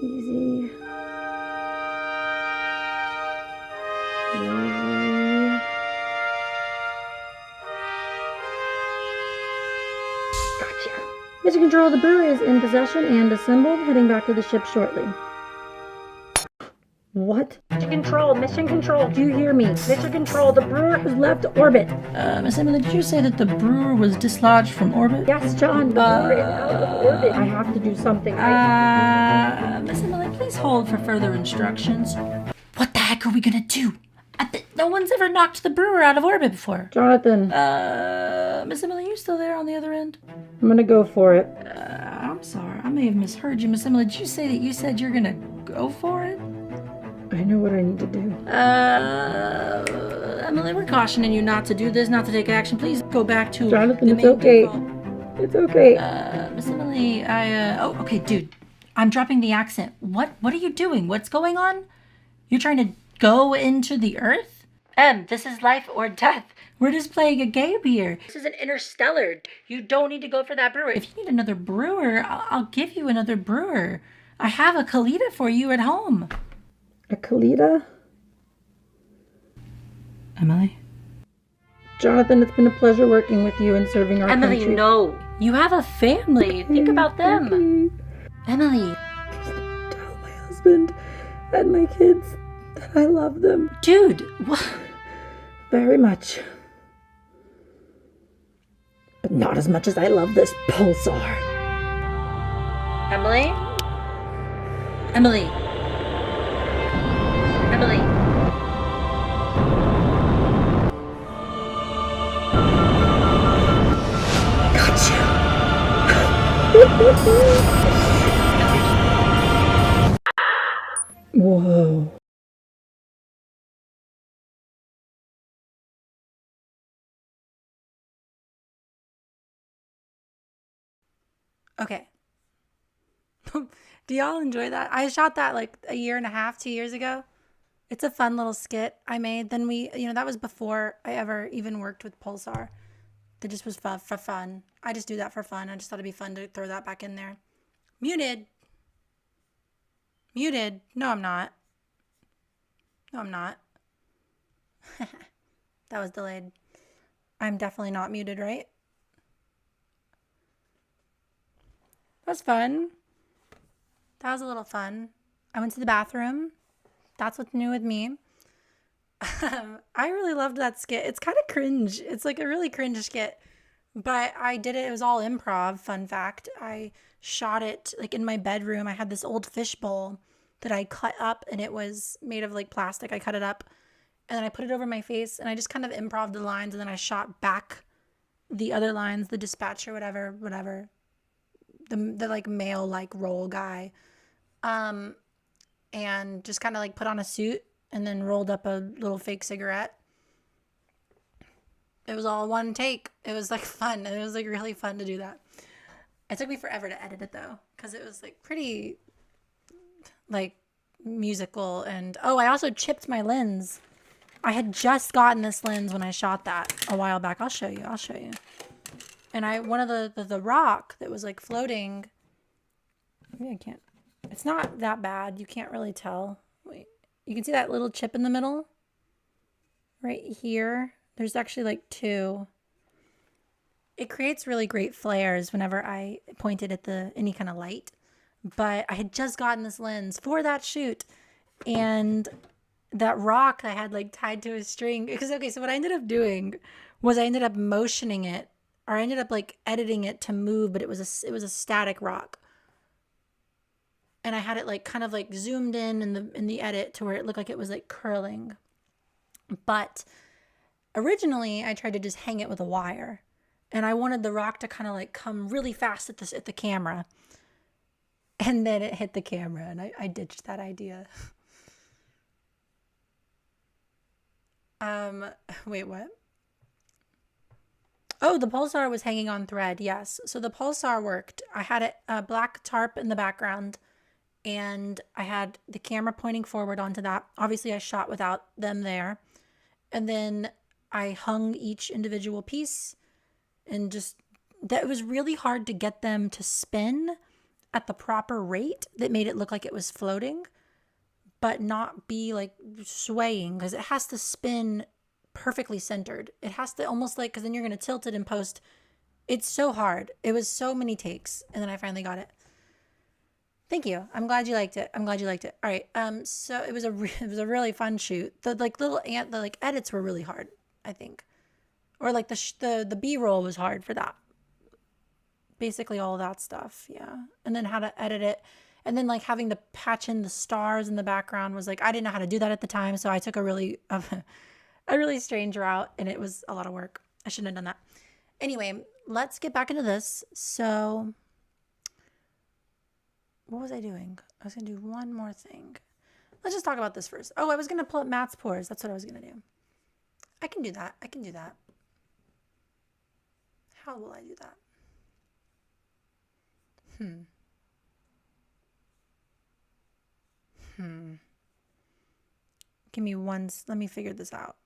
Easy. Gotcha. Mission Control, the brewer is in possession and assembled, heading back to the ship shortly. What? Mission Control, do you hear me? Mission Control, the brewer has left orbit. Miss Emily, did you say that the brewer was dislodged from orbit? Yes, John, the brewer is out of orbit. I have to do something. Miss Emily, please hold for further instructions. What the heck are we gonna do? No one's ever knocked the brewer out of orbit before. Jonathan. Miss Emily, you still there on the other end? I'm gonna go for it. I'm sorry, I may have misheard you, Miss Emily. Did you say that you said you're gonna go for it? I know what I need to do. Emily, we're cautioning you not to do this, not to take action. Please go back to Jonathan, it's okay. It's okay. Miss Emily, okay, dude. I'm dropping the accent. What are you doing? What's going on? You're trying to go into the Earth? This is life or death. We're just playing a game here. This is an interstellar. You don't need to go for that brewer. If you need another brewer, I'll give you another brewer. I have a Kalita for you at home. A Kalita? Emily? Jonathan, it's been a pleasure working with you and serving our country. Emily, no. You have a family. Think about them. Emily. Tell my husband and my kids that I love them. Dude, what? Very much. But not as much as I love this pulsar. Emily? Emily? Emily? Gotcha. Whoa. Okay. Do y'all enjoy that? I shot that like a year and a half, 2 years ago. It's a fun little skit I made. Then that was before I ever even worked with Pulsar. That just was for fun. I just do that for fun. I just thought it'd be fun to throw that back in there. Muted. No, I'm not. That was delayed. I'm definitely not muted, right? That was fun. That was a little fun. I went to the bathroom. That's what's new with me. I really loved that skit. It's kind of cringe. It's like a really cringe skit. But I did it. It was all improv. Fun fact. I shot it like in my bedroom. I had this old fish bowl that I cut up and it was made of like plastic. I cut it up and then I put it over my face and I just kind of improv the lines and then I shot back the other lines, the dispatcher, whatever, the like male like role guy, um, and just kind of like put on a suit and then rolled up a little fake cigarette. It was all one take. It was like fun. It was like really fun to do that. It took me forever to edit it though, because it was like pretty like musical. And oh, I also chipped my lens. I had just gotten this lens when I shot that a while back. I'll show you. And one of the rock that was like floating. Maybe I can't. It's not that bad. You can't really tell. Wait, you can see that little chip in the middle, right here. There's actually like two. It creates really great flares whenever I point it at any kind of light. But I had just gotten this lens for that shoot, and that rock I had like tied to a string. Because okay, so what I ended up doing was I ended up motioning it, or I ended up like editing it to move, but it was a static rock. And I had it like kind of like zoomed in the edit to where it looked like it was like curling. But originally I tried to just hang it with a wire. And I wanted the rock to kind of like come really fast at the camera. And then it hit the camera and I ditched that idea. Wait, what? Oh, the pulsar was hanging on thread. Yes. So the pulsar worked. I had a black tarp in the background and I had the camera pointing forward onto that. Obviously I shot without them there. And then I hung each individual piece and just, that it was really hard to get them to spin at the proper rate that made it look like it was floating, but not be like swaying, because it has to spin perfectly centered. It has to almost like, because then you're going to tilt it in post. It's so hard. It was so many takes. And then I finally got it. Thank you. I'm glad you liked it. All right. So it was it was a really fun shoot. The like the like edits were really hard, I think. Or like the B-roll was hard for that. Basically all of that stuff. Yeah. And then how to edit it. And then like having to patch in the stars in the background was like, I didn't know how to do that at the time. So I took a really strange route and it was a lot of work. I shouldn't have done that. Anyway, let's get back into this. So what was I doing? I was going to do one more thing. Let's just talk about this first. Oh, I was going to pull up Matt's pores. That's what I was going to do. I can do that. How will I do that? Give me let me figure this out.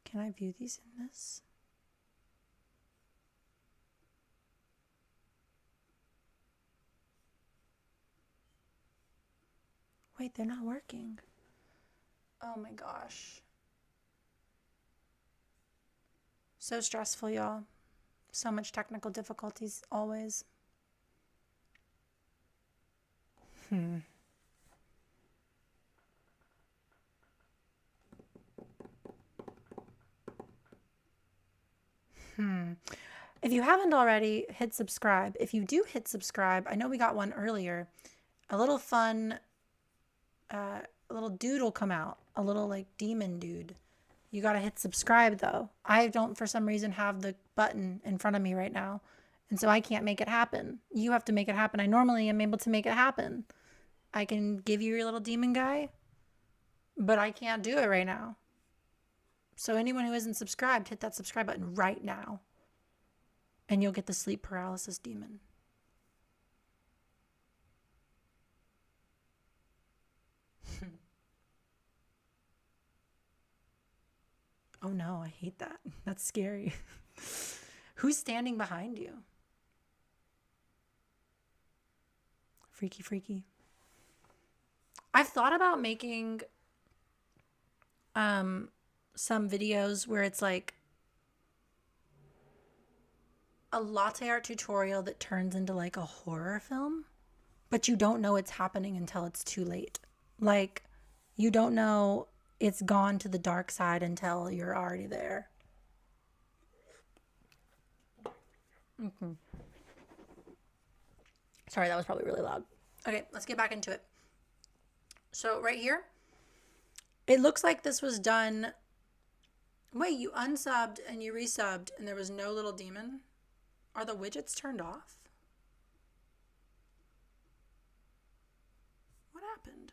Can I view these in this? Wait, they're not working. Oh my gosh. So stressful, y'all. So much technical difficulties always. If you haven't already, hit subscribe. If you do hit subscribe, I know we got one earlier. A little fun, a little dude will come out. A little like demon dude. You gotta hit subscribe though. I don't for some reason have the button in front of me right now. And so I can't make it happen. You have to make it happen. I normally am able to make it happen. I can give you your little demon guy, but I can't do it right now. So anyone who isn't subscribed, hit that subscribe button right now. And you'll get the sleep paralysis demon. Oh no, I hate that. That's scary. Who's standing behind you? Freaky. I've thought about making some videos where it's like a latte art tutorial that turns into like a horror film, but you don't know it's happening until it's too late. Like you don't know it's gone to the dark side until you're already there. Sorry, that was probably really loud. Okay, let's get back into it. So right here, it looks like this was done. Wait, you unsubbed and you resubbed and there was no little demon? Are the widgets turned off? What happened?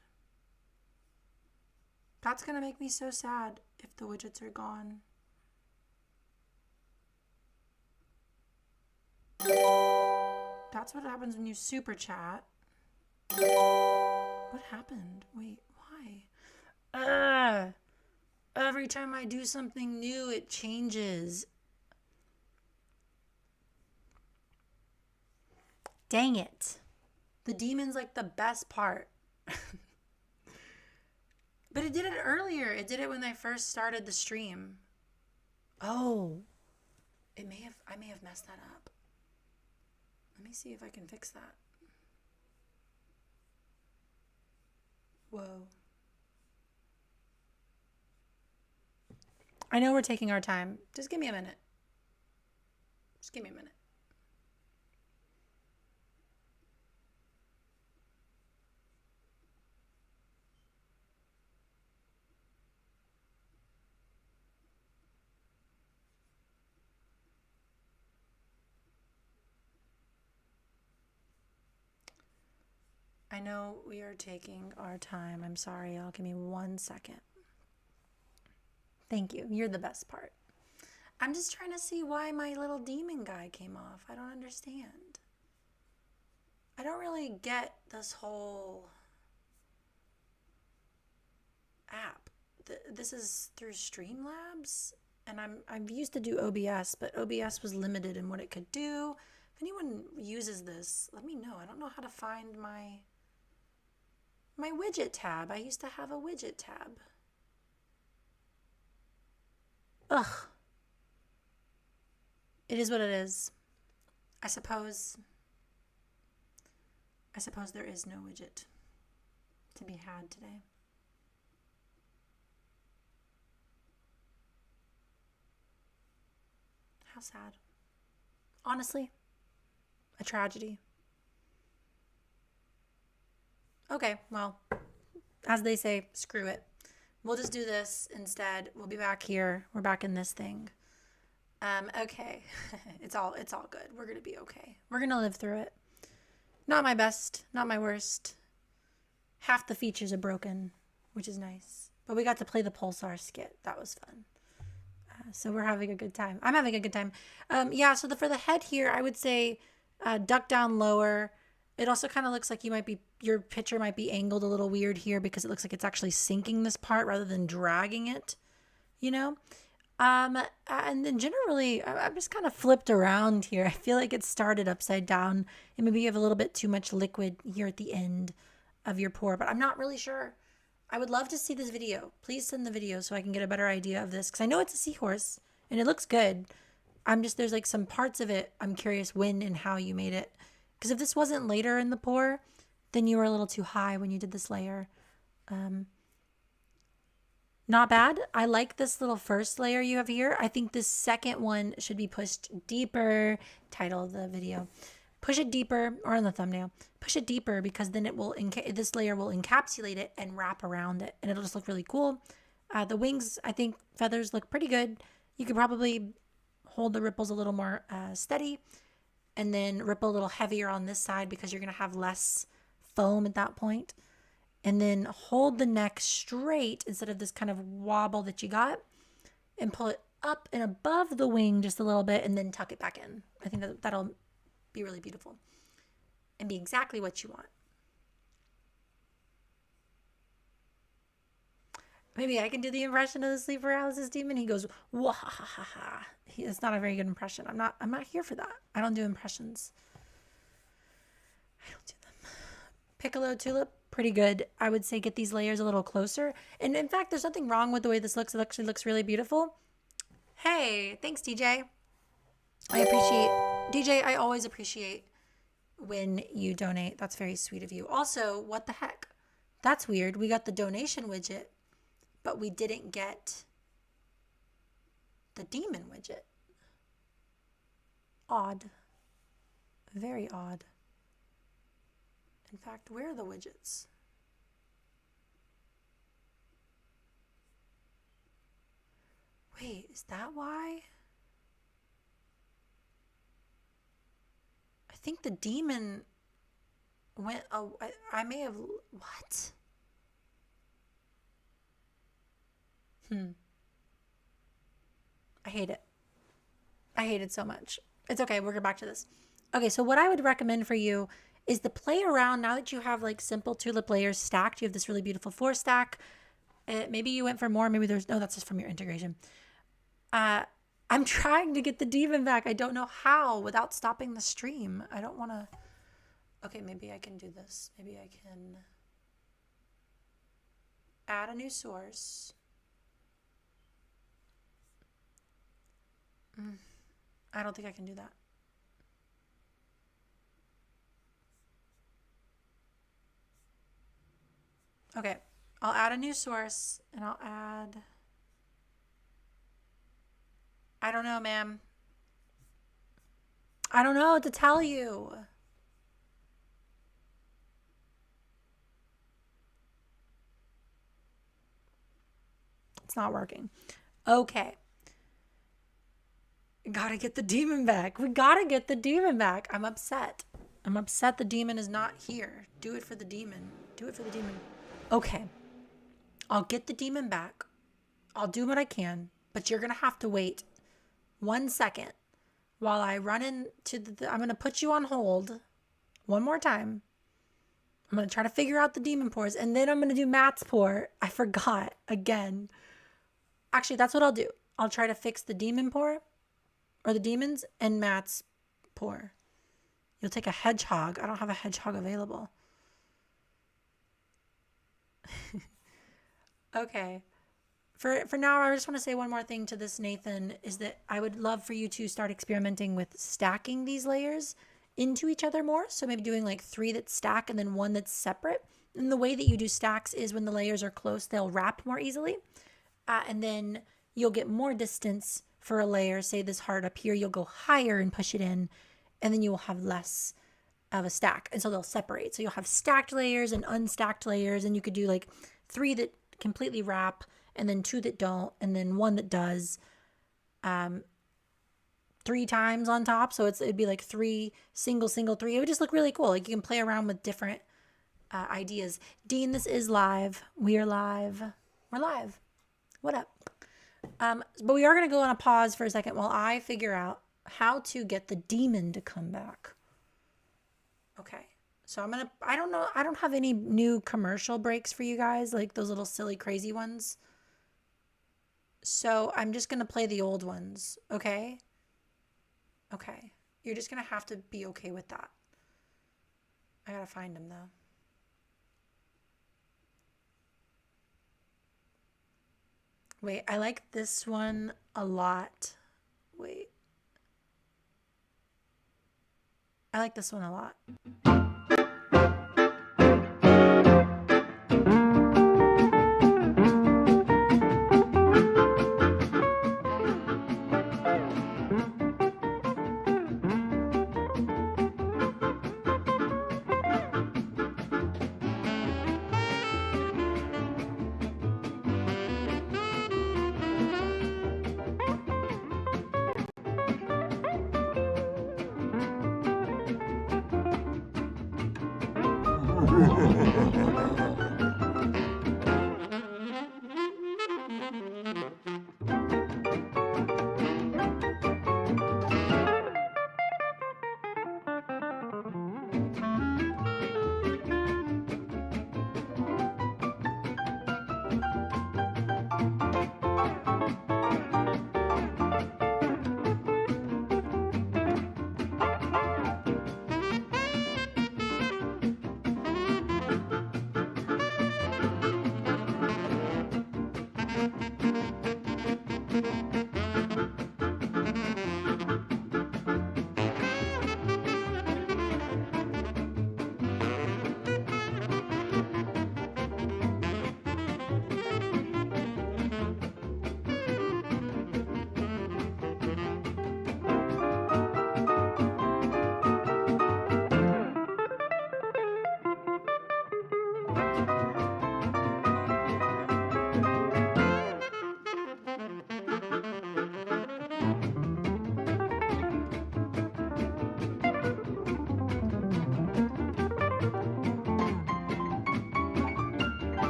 That's gonna make me so sad if the widgets are gone. That's what happens when you super chat. What happened? Wait, why? Every time I do something new, it changes. Dang it. The demon's like the best part. But it did it earlier. It did it when I first started the stream. Oh. I may have messed that up. Let me see if I can fix that. Whoa. I know we're taking our time. Just give me a minute. Just give me a minute. I know we are taking our time. I'm sorry, y'all. Give me 1 second. Thank you. You're the best part. I'm just trying to see why my little demon guy came off. I don't understand. I don't really get this whole app. This is through Streamlabs, and I'm used to do OBS, but OBS was limited in what it could do. If anyone uses this, let me know. I don't know how to find my widget tab. I used to have a widget tab. Ugh. It is what it is. I suppose there is no widget to be had today. How sad. Honestly, a tragedy. Okay, well, as they say, screw it. We'll just do this instead. We'll be back here. We're back in this thing. Okay. It's all good. We're gonna be okay. We're gonna live through it. Not my best, not my worst. Half the features are broken, which is nice. But we got to play the Pulsar skit. That was fun. So we're having a good time. I'm having a good time. Yeah, so for the head here, I would say duck down lower. It also kind of looks like your picture might be angled a little weird here because it looks like it's actually sinking this part rather than dragging it, you know? And then generally, I'm just kind of flipped around here. I feel like it started upside down and maybe you have a little bit too much liquid here at the end of your pour, but I'm not really sure. I would love to see this video. Please send the video so I can get a better idea of this because I know it's a seahorse and it looks good. There's like some parts of it. I'm curious when and how you made it. Because if this wasn't later in the pour, then you were a little too high when you did this layer. Not bad. I like this little first layer you have here. I think this second one should be pushed deeper. Title of the video. Push it deeper, or in the thumbnail. Push it deeper because then this layer will encapsulate it and wrap around it. And it'll just look really cool. The wings, I think feathers look pretty good. You could probably hold the ripples a little more steady. And then ripple a little heavier on this side because you're going to have less foam at that point. And then hold the neck straight instead of this kind of wobble that you got. And pull it up and above the wing just a little bit and then tuck it back in. I think that'll be really beautiful. And be exactly what you want. Maybe I can do the impression of the sleep paralysis demon. He goes, wahahaha. It's not a very good impression. I'm not here for that. I don't do impressions. I don't do them. Piccolo tulip, pretty good. I would say get these layers a little closer. And in fact, there's nothing wrong with the way this looks. It actually looks really beautiful. Hey, thanks, DJ. I always appreciate when you donate. That's very sweet of you. Also, what the heck? That's weird. We got the donation widget, but we didn't get the demon widget. Odd. Very odd. In fact, where are the widgets? Wait, is that why? I think the demon went. Oh, I may have. What? I hate it. I hate it so much. It's okay. We'll get back to this. Okay, so what I would recommend for you is to play around now that you have like simple tulip layers stacked. You have this really beautiful 4-stack. Maybe you went for more. Maybe there's no. That's just from your integration. I'm trying to get the demon back. I don't know how without stopping the stream. I don't want to. Okay, maybe I can do this. Maybe I can add a new source. I don't think I can do that. Okay, I'll add a new source and I'll add. I don't know, ma'am. I don't know what to tell you. It's not working. Okay. Gotta get the demon back. We gotta get the demon back. I'm upset. I'm upset the demon is not here. Do it for the demon. Do it for the demon. Okay. I'll get the demon back. I'll do what I can, but you're gonna have to wait 1 second while I run into I'm gonna put you on hold one more time. I'm gonna try to figure out the demon pores, and then I'm gonna do Matt's pour. I forgot again. Actually, that's what I'll do. I'll try to fix the demon pour or the demons and Matt's pour. You'll take a hedgehog. I don't have a hedgehog available. Okay. For now, I just want to say one more thing to this, Nathan, is that I would love for you to start experimenting with stacking these layers into each other more. So maybe doing like 3 that stack and then 1 that's separate. And the way that you do stacks is when the layers are close, they'll wrap more easily. And then you'll get more distance for a layer. Say this heart up here, you'll go higher and push it in, and then you will have less of a stack. And so they'll separate. So you'll have stacked layers and unstacked layers, and you could do like 3 that completely wrap, and then 2 that don't, and then 1 that does 3 times on top. So it'd be like 3, single, 3. It would just look really cool. Like you can play around with different ideas. Dean, this is live. We are live. We're live. What up? But we are going to go on a pause for a second while I figure out how to get the demon to come back. Okay. So I don't know. I don't have any new commercial breaks for you guys, like those little silly crazy ones. So I'm just going to play the old ones. Okay. Okay. You're just going to have to be okay with that. I got to find them though. Wait, I like this one a lot. Wait. I like this one a lot.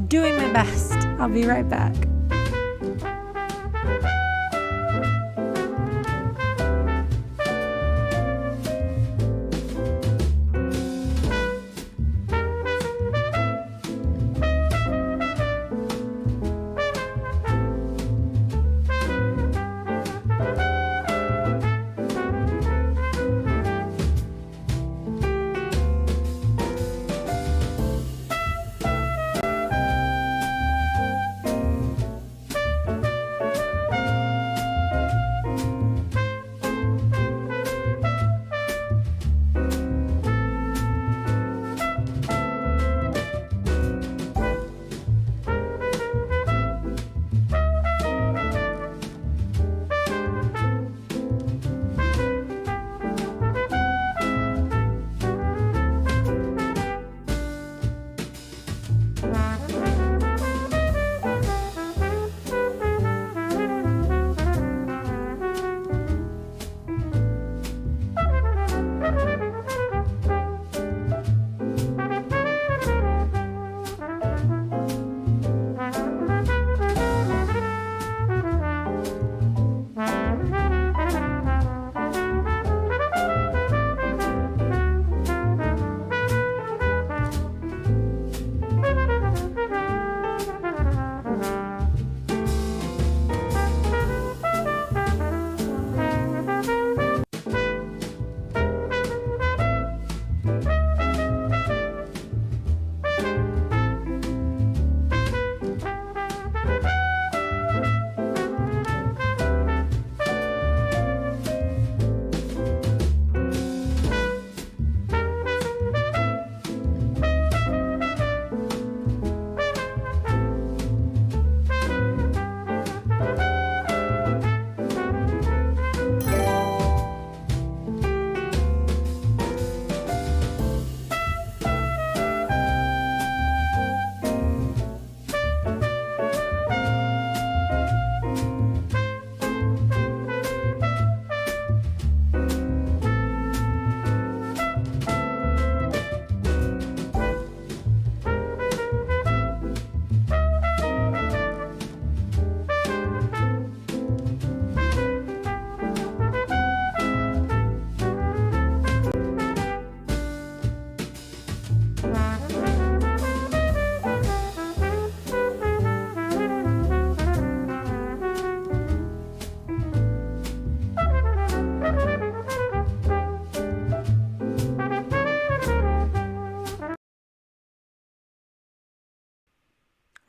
doing my best. I'll be right back.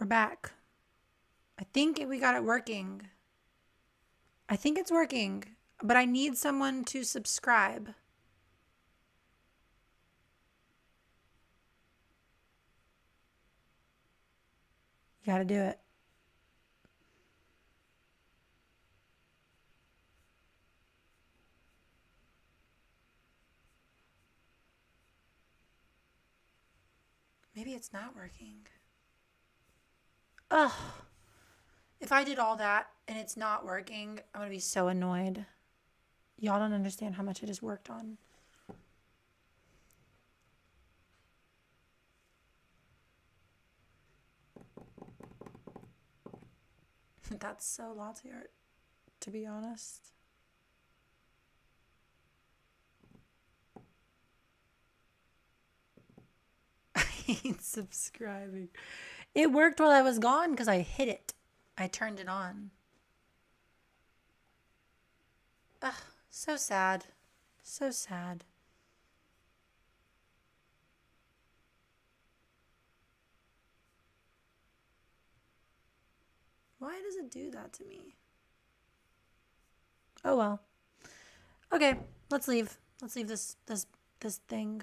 We're back. I think we got it working. I think it's working, but I need someone to subscribe. You got to do it. Maybe it's not working. Ugh. If I did all that and it's not working, I'm going to be so annoyed. Y'all don't understand how much it has worked on. That's so latte art, to be honest. I hate subscribing. It worked while I was gone because I hit it. I turned it on. Ugh, so sad. So sad. Why does it do that to me? Oh well. Okay, let's leave. Let's leave this thing.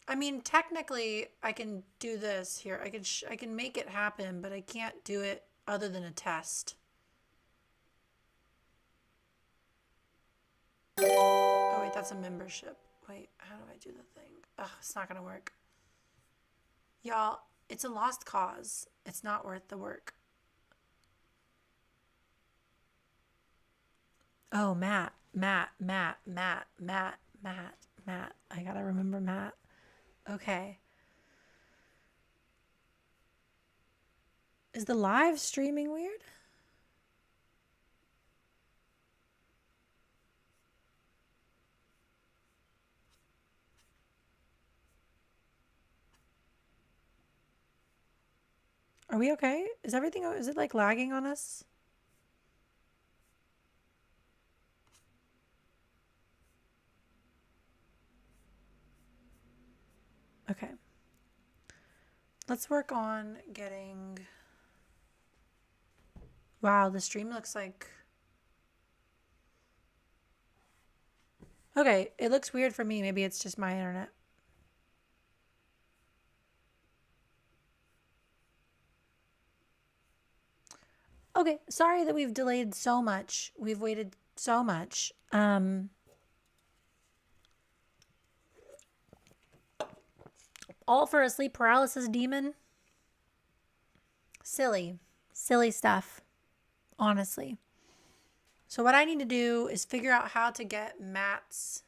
I mean, technically, I can do this here. I can make it happen, but I can't do it other than a test. Oh wait, that's a membership. Wait, how do I do the thing? Ugh, it's not gonna work. Y'all, it's a lost cause. It's not worth the work. Oh, Matt. I gotta remember Matt. Okay. Is the live streaming weird? Are we okay? Is everything, is it like lagging on us? Okay. Let's work on getting. Wow, the stream looks like. Okay, it looks weird for me. Maybe it's just my internet. Okay, sorry that we've delayed so much. We've waited so much. All for a sleep paralysis demon? Silly. Silly stuff. Honestly. So what I need to do is figure out how to get Matt's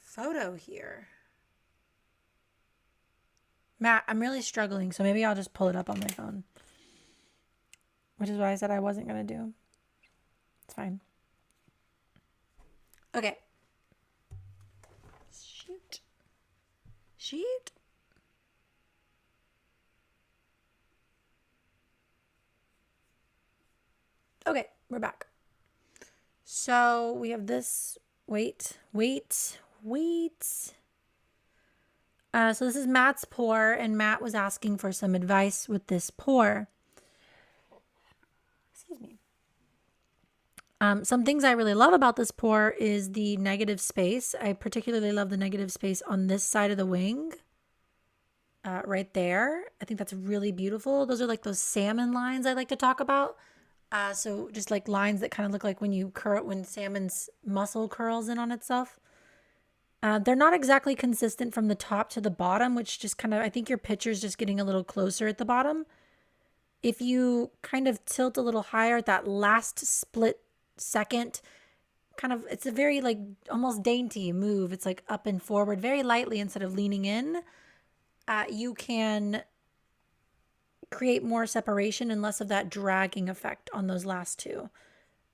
photo here. Matt, I'm really struggling, so maybe I'll just pull it up on my phone. Which is what I said I wasn't going to do. It's fine. Okay. Shoot. Shoot. Okay, we're back. So we have this. Wait. So this is Matt's pour, and Matt was asking for some advice with this pour. Excuse me. Some things I really love about this pour is the negative space. I particularly love the negative space on this side of the wing. Right there. I think that's really beautiful. Those are like those salmon lines I like to talk about. So just like lines that kind of look like when salmon's muscle curls in on itself. They're not exactly consistent from the top to the bottom, which just kind of, I think your picture's just getting a little closer at the bottom. If you kind of tilt a little higher at that last split second, it's a very like almost dainty move. It's like up and forward very lightly instead of leaning in. You can create more separation and less of that dragging effect on those last two.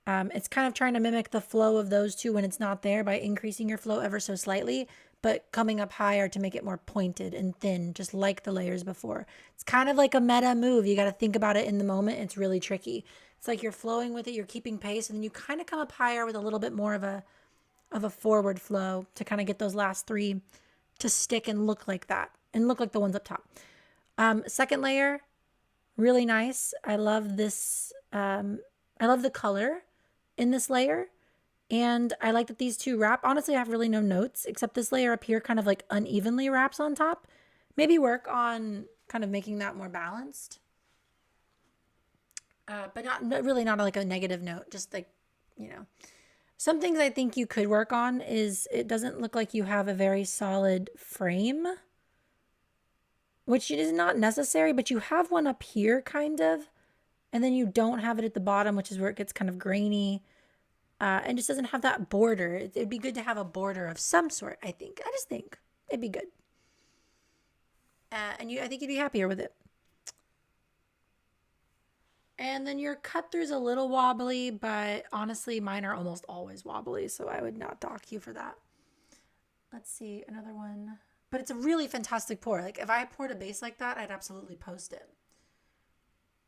It's kind of trying to mimic the flow of those two when it's not there by increasing your flow ever so slightly, but coming up higher to make it more pointed and thin, just like the layers before. It's kind of like a meta move. You got to think about it in the moment. It's really tricky. It's like you're flowing with it, you're keeping pace, and then you kind of come up higher with a little bit more of a forward flow to kind of get those last three to stick and look like that and look like the ones up top. Second layer, really nice. I love this. I love the color in this layer. And I like that these two wrap. Honestly, I have really no notes, except this layer up here kind of like unevenly wraps on top. Maybe work on kind of making that more balanced. But not like a negative note, just like, Some things I think you could work on is it doesn't look like you have a very solid frame, which is not necessary, but you have one up here kind of, and then you don't have it at the bottom, which is where it gets kind of grainy. And just doesn't have that border. It'd be good to have a border of some sort, I think. I just think it'd be good. I think you'd be happier with it. And then your cut through's a little wobbly, but honestly, mine are almost always wobbly, so I would not dock you for that. Let's see, another one. But it's a really fantastic pour. Like, if I poured a base like that, I'd absolutely post it.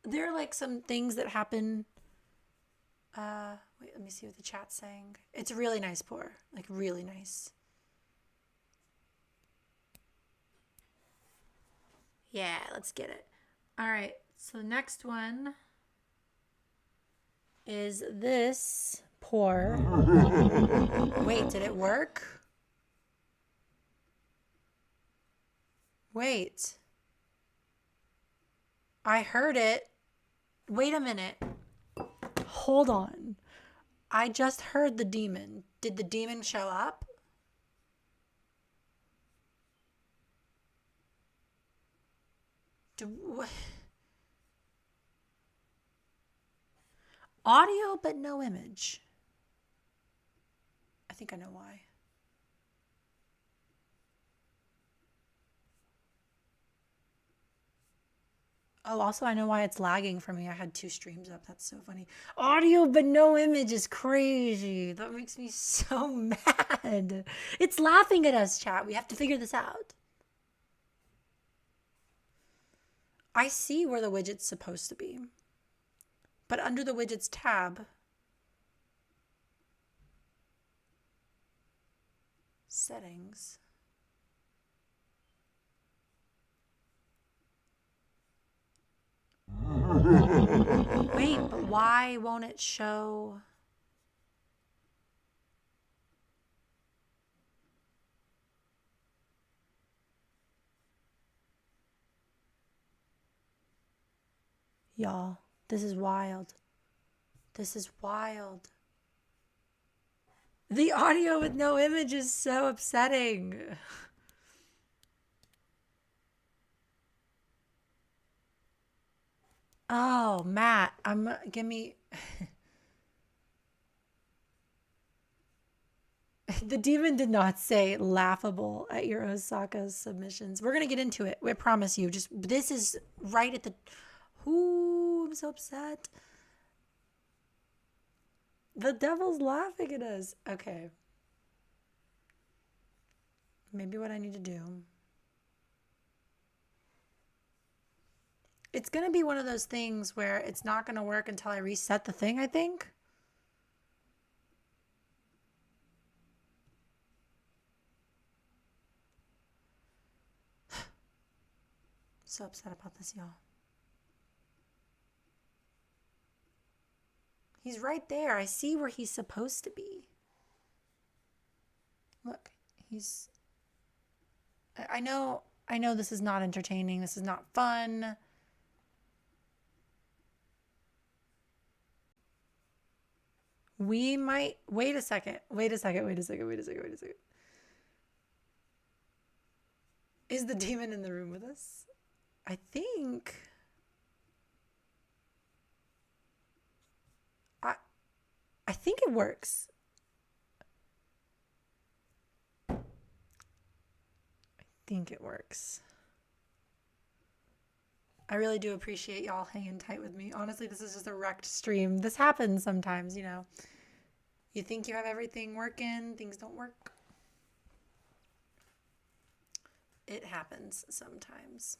There are, like, some things that happen. Wait, let me see what the chat's saying. It's a really nice pour. Like, really nice. Yeah, let's get it. All right, so the next one is this pour. Wait, did it work? Wait. I heard it. Wait a minute. Hold on. I just heard the demon. Did the demon show up? Audio, but no image. I think I know why. Oh, also, I know why it's lagging for me. I had 2 streams up. That's so funny. Audio but no image is crazy. That makes me so mad. It's laughing at us, chat. We have to figure this out. I see where the widget's supposed to be. But under the widgets tab, settings. Wait, but why won't it show? Y'all, this is wild. This is wild. The audio with no image is so upsetting. Oh, Matt, give me the demon did not say laughable at your Osaka's submissions. We're gonna get into it. I promise you. Just this is right at the. Ooh, I'm so upset. The devil's laughing at us. Okay. Maybe what I need to do. It's gonna be one of those things where it's not gonna work until I reset the thing, I think. So upset about this, y'all. He's right there. I see where he's supposed to be. Look, he's. I know this is not entertaining. This is not fun. We might. Wait a second. Is the demon in the room with us? I think. I think it works. I think it works. I really do appreciate y'all hanging tight with me. Honestly, this is just a wrecked stream. This happens sometimes, you know. You think you have everything working, things don't work. It happens sometimes.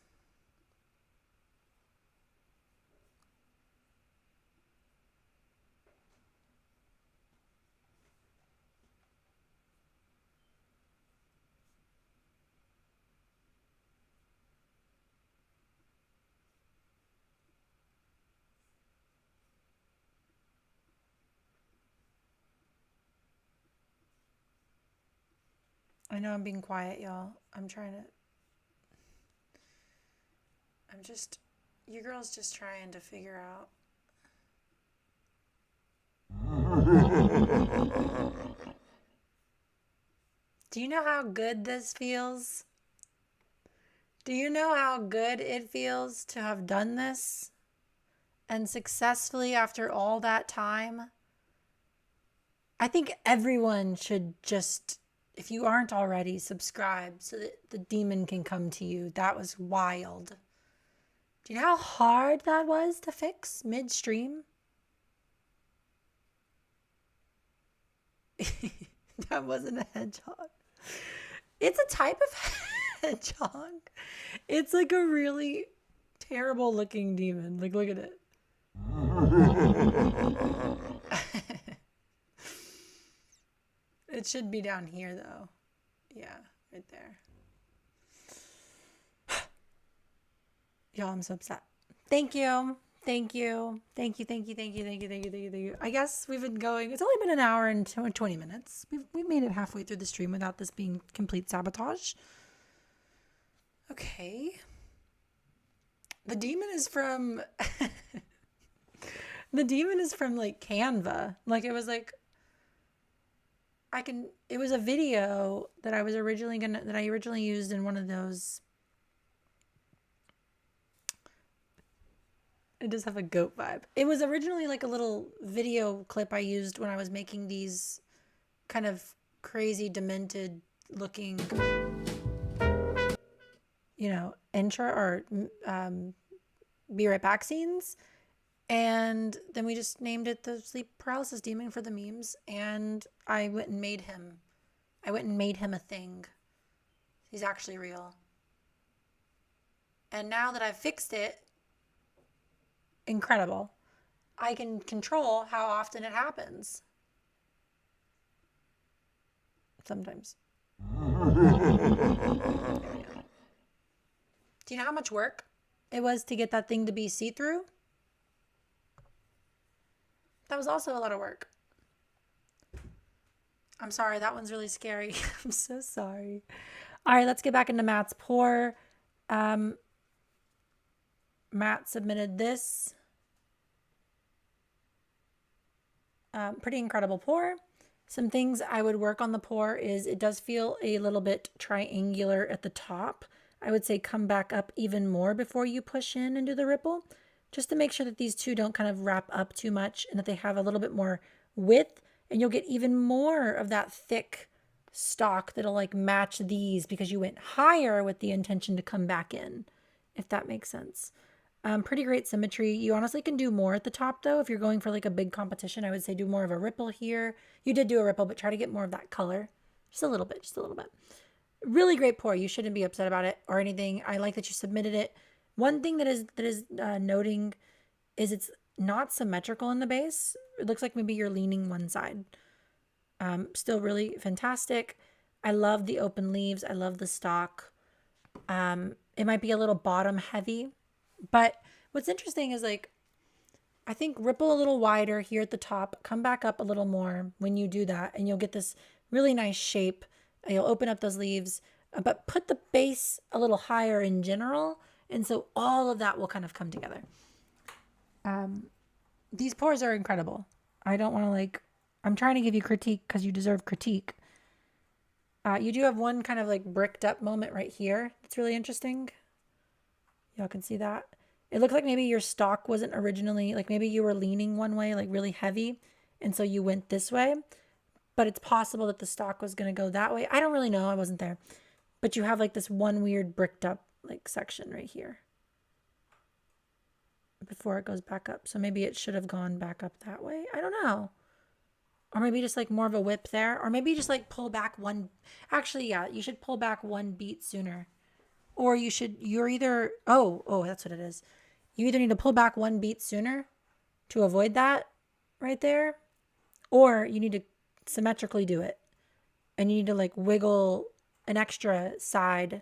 I know I'm being quiet, y'all. Your girl's just trying to figure out. Do you know how good this feels? Do you know how good it feels to have done this? And successfully after all that time? I think everyone should just, if you aren't already, subscribe so that the demon can come to you. That was wild. Do you know how hard that was to fix midstream? That wasn't a hedgehog. It's a type of hedgehog. It's like a really terrible looking demon. Like, look at it. It should be down here, though. Yeah, right there. Y'all, I'm so upset. Thank you. Thank you. Thank you. Thank you. Thank you. Thank you. Thank you. Thank you. Thank you. I guess we've been going. It's only been an hour and 20 minutes. We've made it halfway through the stream without this being complete sabotage. Okay. The demon is from. The demon is from like Canva. Like it was like. It was a video that I originally used in one of those. It does have a goat vibe. It was originally like a little video clip I used when I was making these kind of crazy, demented looking, intro or be right back scenes. And then we just named it the sleep paralysis demon for the memes. And I went and made him. I went and made him a thing. He's actually real. And now that I've fixed it, incredible. I can control how often it happens. Sometimes. Do you know how much work it was to get that thing to be see-through? That was also a lot of work. I'm sorry, that one's really scary. I'm so sorry. All right, let's get back into Matt's pour. Matt submitted this. Pretty incredible pour. Some things I would work on the pour is it does feel a little bit triangular at the top. I would say come back up even more before you push in and do the ripple, just to make sure that these two don't kind of wrap up too much and that they have a little bit more width, and you'll get even more of that thick stock that'll like match these because you went higher with the intention to come back in, if that makes sense. Pretty great symmetry. You honestly can do more at the top though. If you're going for like a big competition, I would say do more of a ripple here. You did do a ripple, but try to get more of that color. Just a little bit, just a little bit. Really great pour. You shouldn't be upset about it or anything. I like that you submitted it. One thing that is noting is it's not symmetrical in the base. It looks like maybe you're leaning one side. Still really fantastic. I love the open leaves. I love the stock. It might be a little bottom heavy, but what's interesting is like, I think ripple a little wider here at the top, come back up a little more when you do that, and you'll get this really nice shape. You'll open up those leaves, but put the base a little higher in general. And so all of that will kind of come together. These pours are incredible. I don't want to I'm trying to give you critique because you deserve critique. You do have one kind of like bricked up moment right here. It's really interesting. Y'all can see that. It looks like maybe your stock wasn't originally, like maybe you were leaning one way, like really heavy. And so you went this way. But it's possible that the stock was going to go that way. I don't really know. I wasn't there. But you have like this one weird bricked up like section right here before it goes back up. So maybe it should have gone back up that way. I don't know. Or maybe just like more of a whip there. Or maybe just like pull back one. Actually, yeah, you should pull back one beat sooner. Or you're either, oh, that's what it is. You either need to pull back one beat sooner to avoid that right there. Or you need to symmetrically do it. And you need to like wiggle an extra side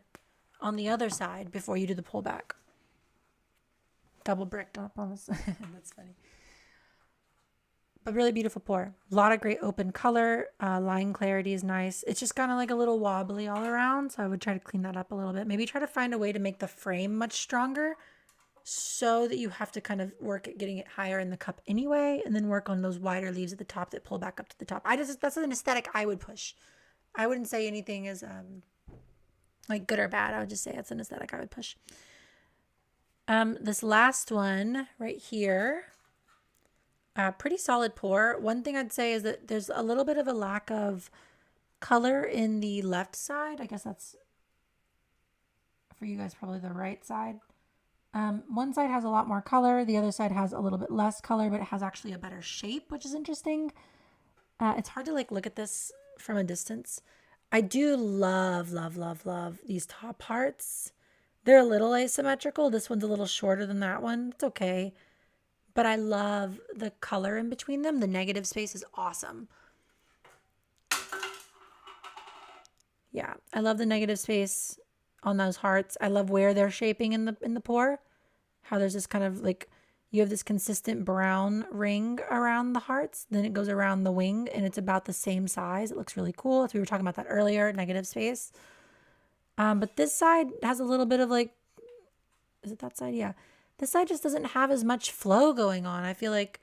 on the other side before you do the pullback. Double bricked up on this. That's funny. But really beautiful pour. A lot of great open color. Line clarity is nice. It's just kind of like a little wobbly all around. So I would try to clean that up a little bit. Maybe try to find a way to make the frame much stronger so that you have to kind of work at getting it higher in the cup anyway. And then work on those wider leaves at the top that pull back up to the top. That's an aesthetic I would push. I wouldn't say anything is like good or bad. I would just say that's an aesthetic I would push. This last one right here, pretty solid pour. One thing I'd say is that there's a little bit of a lack of color in the left side. I guess that's for you guys probably the right side. One side has a lot more color. The other side has a little bit less color, but it has actually a better shape, which is interesting. It's hard to like look at this from a distance. I do love these top parts. They're a little asymmetrical. This one's a little shorter than that one. It's okay. But I love the color in between them. The negative space is awesome. Yeah, I love the negative space on those hearts. I love where they're shaping in the pour. How there's this kind of like, you have this consistent brown ring around the hearts. Then it goes around the wing and it's about the same size. It looks really cool. If we were talking about that earlier, negative space. But this side has a little bit of like, is it that side? Yeah. This side just doesn't have as much flow going on. I feel like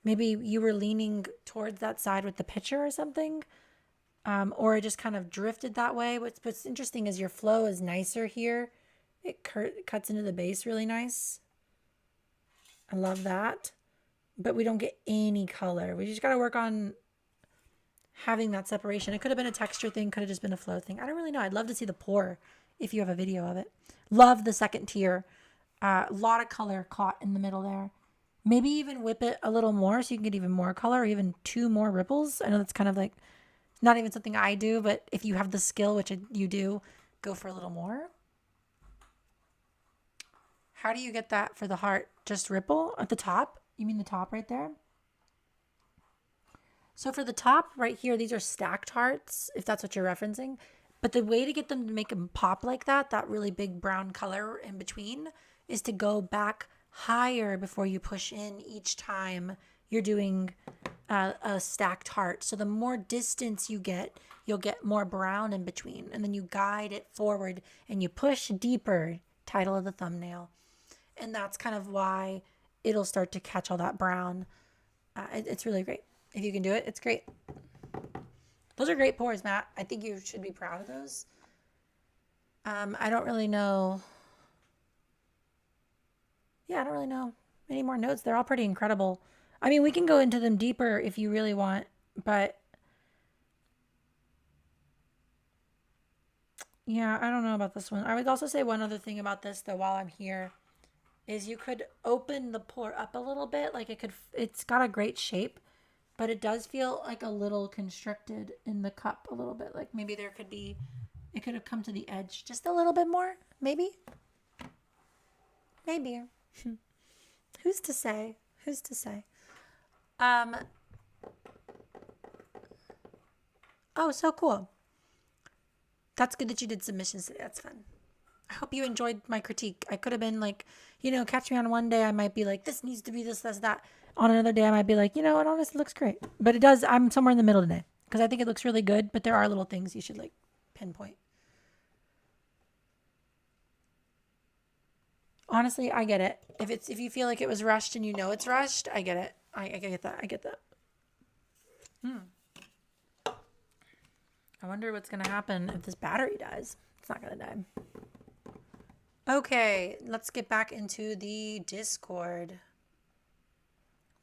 maybe you were leaning towards that side with the picture or something. Or it just kind of drifted that way. What's interesting is your flow is nicer here. It cuts into the base really nice. I love that. But we don't get any color. We just got to work on having that separation. It could have been a texture thing. Could have just been a flow thing. I don't really know. I'd love to see the pour if you have a video of it. Love the second tier. A lot of color caught in the middle there. Maybe even whip it a little more so you can get even more color, or even 2 more ripples. I know that's kind of like not even something I do, but if you have the skill, which you do, go for a little more. How do you get that for the heart? Just ripple at the top? You mean the top right there? So for the top right here, these are stacked hearts, if that's what you're referencing. But the way to get them to make them pop like that really big brown color in between, is to go back higher before you push in each time you're doing a stacked heart. So the more distance you get, you'll get more brown in between. And then you guide it forward and you push deeper, title of the thumbnail. And that's kind of why it'll start to catch all that brown. It's really great. If you can do it, it's great. Those are great pours, Matt. I think you should be proud of those. I don't really know. Yeah, I don't really know any more notes. They're all pretty incredible. I mean, we can go into them deeper if you really want, but yeah, I don't know about this one. I would also say one other thing about this, though, while I'm here, is you could open the pour up a little bit. Like it's got a great shape, but it does feel like a little constricted in the cup a little bit. Like maybe it could have come to the edge just a little bit more. Maybe. Who's to say? Oh, so cool. That's good that you did submissions today. That's fun. I hope you enjoyed my critique. I could have been like, catch me on one day. I might be like, this needs to be this, that. On another day, I might be like, it honestly looks great. But it does. I'm somewhere in the middle today because I think it looks really good. But there are little things you should like pinpoint. Honestly, I get it. If you feel like it was rushed and it's rushed, I get it. I get that. I get that. I wonder what's gonna happen if this battery dies. It's not gonna die. Okay, let's get back into the Discord.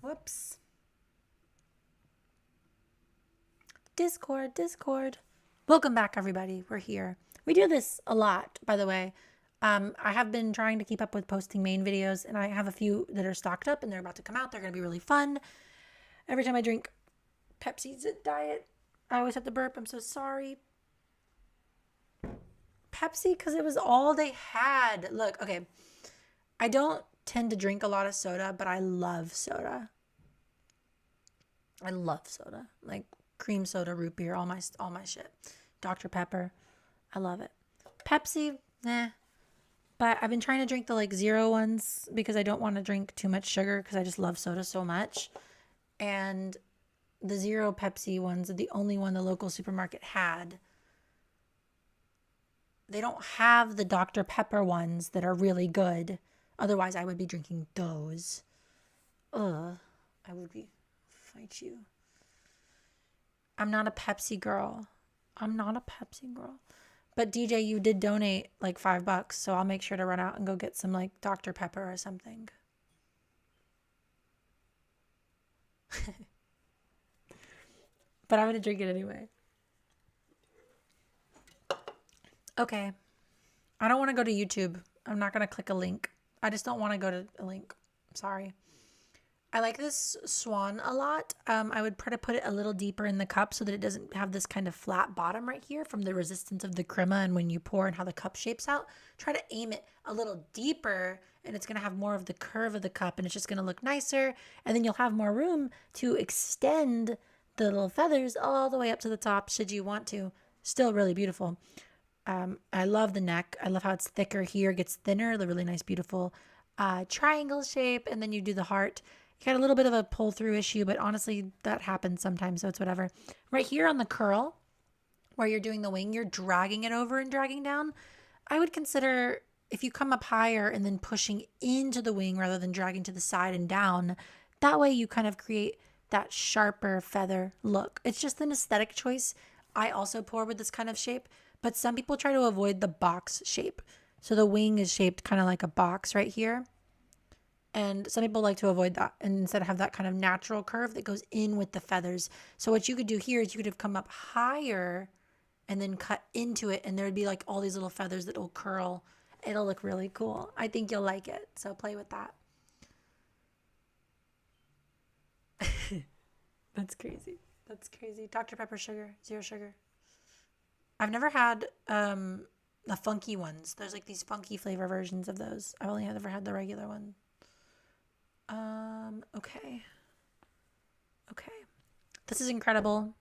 Whoops. Discord. Welcome back, everybody. We're here. We do this a lot, by the way. I have been trying to keep up with posting main videos, and I have a few that are stocked up, and they're about to come out. They're going to be really fun. Every time I drink Pepsi's diet, I always have to burp. I'm so sorry. Pepsi, because it was all they had. Look, okay. I don't tend to drink a lot of soda, but I love soda. Like cream soda, root beer, all my shit. Dr. Pepper. I love it. Pepsi, But I've been trying to drink the like zero ones because I don't want to drink too much sugar because I just love soda so much. And the zero Pepsi ones are the only one the local supermarket had. They don't have the Dr. Pepper ones that are really good. Otherwise, I would be drinking those. I would fight you. I'm not a Pepsi girl. But DJ, you did donate like $5, so I'll make sure to run out and go get some like Dr. Pepper or something. But I'm going to drink it anyway. Okay. I don't want to go to YouTube. I'm not going to click a link. I just don't want to go to a link. Sorry. I like this swan a lot. I would try to put it a little deeper in the cup so that it doesn't have this kind of flat bottom right here from the resistance of the crema and when you pour and how the cup shapes out. Try to aim it a little deeper and it's going to have more of the curve of the cup and it's just going to look nicer. And then you'll have more room to extend the little feathers all the way up to the top should you want to. Still really beautiful. I love the neck. I love how it's thicker here. It gets thinner, the really nice, beautiful triangle shape. And then you do the heart. You got a little bit of a pull through issue, but honestly, that happens sometimes, so it's whatever. Right here on the curl, where you're doing the wing, you're dragging it over and dragging down. I would consider if you come up higher and then pushing into the wing rather than dragging to the side and down, that way you kind of create that sharper feather look. It's just an aesthetic choice. I also pour with this kind of shape, but some people try to avoid the box shape. So the wing is shaped kind of like a box right here. And some people like to avoid that and instead have that kind of natural curve that goes in with the feathers. So what you could do here is you could have come up higher and then cut into it. And there would be like all these little feathers that will curl It'll look really cool. I think you'll like it. So play with that. That's crazy. That's crazy. Dr. Pepper sugar, zero sugar. I've never had the funky ones. There's like these funky flavor versions of those. I've only ever had the regular one. Okay. Okay. This is incredible.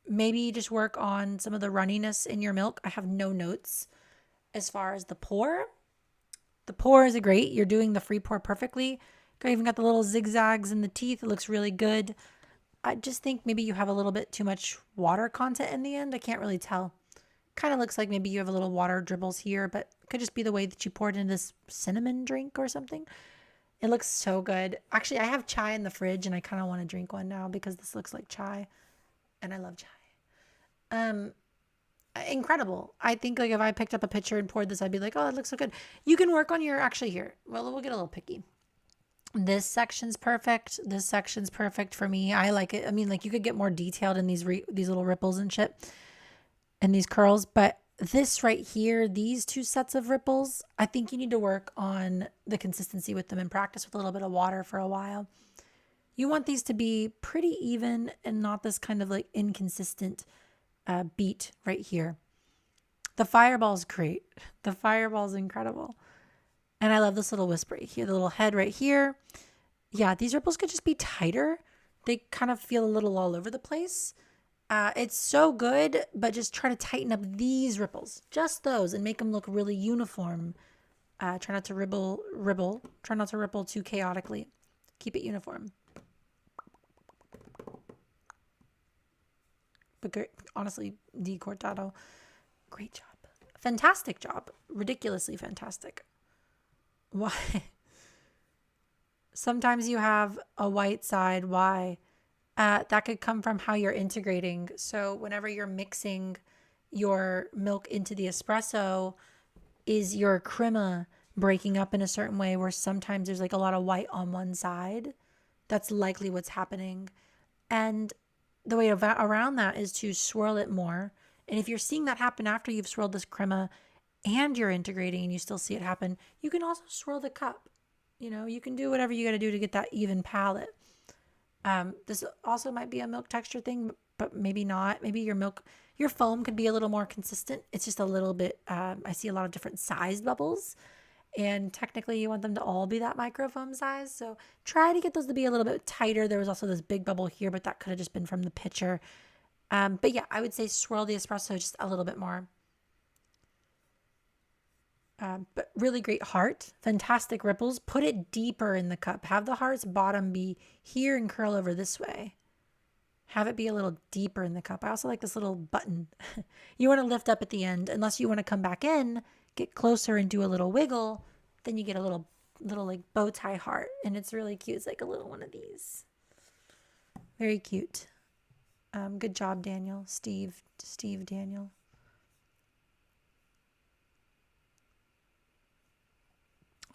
Maybe just work on some of the runniness in your milk. I have no notes as far as the pour. The pour is great. You're doing the free pour perfectly. You even got the little zigzags in the teeth. It looks really good. I just think maybe you have a little bit too much water content in the end. I can't really tell. Kind of looks like maybe you have a little water dribbles here, but it could just be the way that you poured into this cinnamon drink or something. It looks so good. Actually, I have chai in the fridge and I kind of want to drink one now because this looks like chai and I love chai. Incredible. I think like if I picked up a pitcher and poured this, I'd be like, oh, that looks so good. You can work on your, actually here. Well, we'll get a little picky. This section's perfect. This section's perfect for me. I like it. I mean, like you could get more detailed in these little ripples and shit and these curls, but this right here, these two sets of ripples, I think you need to work on the consistency with them and practice with a little bit of water for a while. You want these to be pretty even and not this kind of like inconsistent beat right here. The fireball's great. The fireball's incredible. And I love this little wisp right here, the little head right here. Yeah, these ripples could just be tighter. They kind of feel a little all over the place. It's so good, but just try to tighten up these ripples, just those, and make them look really uniform. Try not to ribble. Try not to ripple too chaotically. Keep it uniform. But great, honestly, D Cortado, great job. Fantastic job. Ridiculously fantastic. Why? Sometimes you have a white side. Why? That could come from how you're integrating. So whenever you're mixing your milk into the espresso, is your crema breaking up in a certain way where sometimes there's like a lot of white on one side? That's likely what's happening. And the way around that is to swirl it more. And if you're seeing that happen after you've swirled this crema and you're integrating and you still see it happen, you can also swirl the cup. You know, you can do whatever you got to do to get that even palette. This also might be a milk texture thing, but maybe not. Maybe your foam could be a little more consistent. It's just a little bit, I see a lot of different sized bubbles. And technically you want them to all be that microfoam size. So try to get those to be a little bit tighter. There was also this big bubble here, but that could have just been from the pitcher. But yeah, I would say swirl the espresso just a little bit more. But really great heart. Fantastic ripples. Put it deeper in the cup. Have the heart's bottom be here and curl over this way. Have it be a little deeper in the cup. I also like this little button. You want to lift up at the end. Unless you want to come back in, get closer and do a little wiggle, then you get a little like bow tie heart. And it's really cute. It's like a little one of these. Very cute. Good job, Daniel. Steve, Daniel.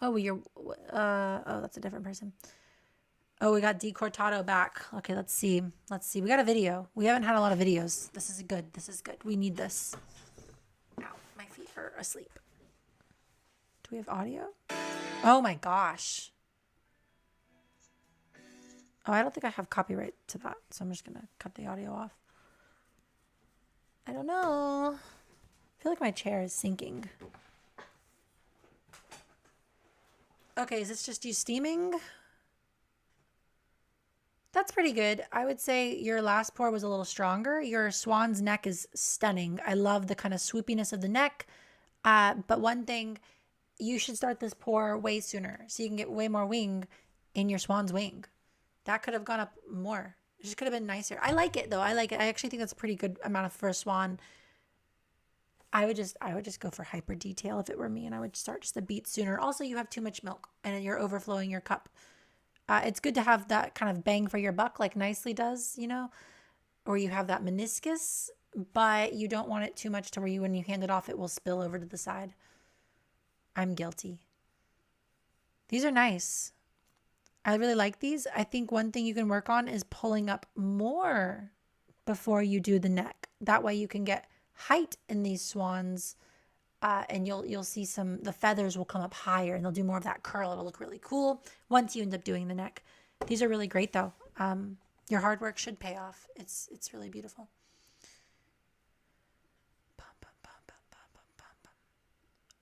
Oh, that's a different person. Oh, we got D Cortado back. Okay, let's see. We got a video. We haven't had a lot of videos. This is good. We need this. Ow, my feet are asleep. Do we have audio? Oh my gosh. Oh, I don't think I have copyright to that, so I'm just going to cut the audio off. I don't know. I feel like my chair is sinking. Okay, is this just you steaming? That's pretty good. I would say your last pour was a little stronger. Your swan's neck is stunning. I love the kind of swoopiness of the neck. But one thing, you should start this pour way sooner so you can get way more wing in your swan's wing. That could have gone up more. It just could have been nicer. I like it though. I like it. I actually think that's a pretty good amount for a swan. I would just go for hyper detail if it were me, and I would start just a beat sooner. Also, you have too much milk and you're overflowing your cup. It's good to have that kind of bang for your buck like Nicely does, you know, or you have that meniscus, but you don't want it too much to where when you hand it off, it will spill over to the side. I'm guilty. These are nice. I really like these. I think one thing you can work on is pulling up more before you do the neck. That way you can get height in these swans and you'll see the feathers will come up higher and they'll do more of that curl. It'll look really cool once you end up doing the neck. These are really great though. Your hard work should pay off. It's really beautiful.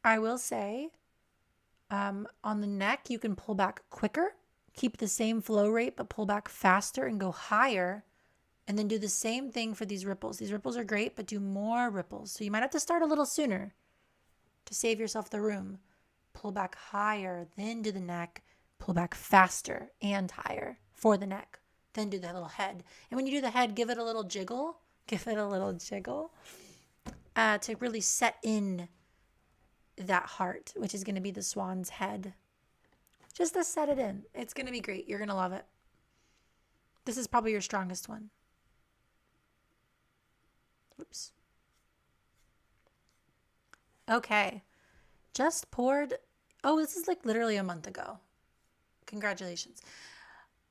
I will say, on the neck, you can pull back quicker, keep the same flow rate, but pull back faster and go higher. And then do the same thing for these ripples. These ripples are great, but do more ripples. So you might have to start a little sooner to save yourself the room. Pull back higher, then do the neck. Pull back faster and higher for the neck. Then do the little head. And when you do the head, give it a little jiggle. Give it a little jiggle to really set in that heart, which is going to be the swan's head. Just to set it in. It's going to be great. You're going to love it. This is probably your strongest one. Oops. Okay. Just poured. Oh, this is like literally a month ago. Congratulations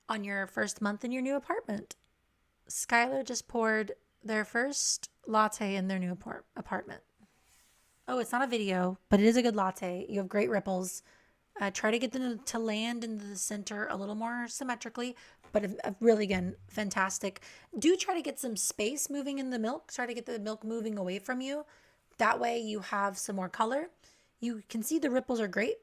on your first month in your new apartment. Skylar just poured their first latte in their new apartment. Oh, it's not a video, but it is a good latte. You have great ripples. Try to get them to land in the center a little more symmetrically, but really, again, fantastic. Do try to get some space moving in the milk. Try to get the milk moving away from you. That way you have some more color. You can see the ripples are great,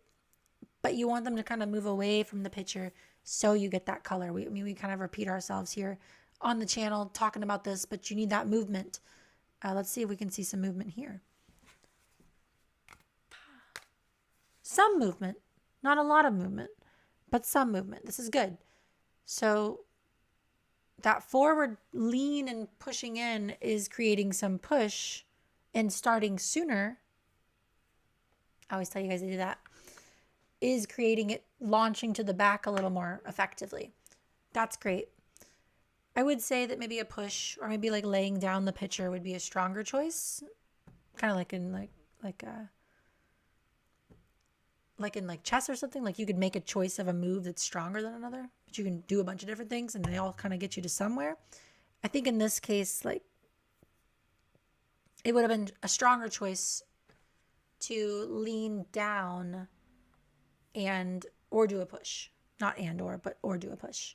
but you want them to kind of move away from the picture so you get that color. We kind of repeat ourselves here on the channel talking about this, but you need that movement. Let's see if we can see some movement here. Some movement. Not a lot of movement, but some movement. This is good. So that forward lean and pushing in is creating some push and starting sooner. I always tell you guys to do that. Is creating it launching to the back a little more effectively. That's great. I would say that maybe a push or maybe like laying down the pitcher would be a stronger choice. Kind of like in like chess or something, like you could make a choice of a move that's stronger than another, but you can do a bunch of different things and they all kind of get you to somewhere. I think in this case, like it would have been a stronger choice to lean down or do a push, not or do a push.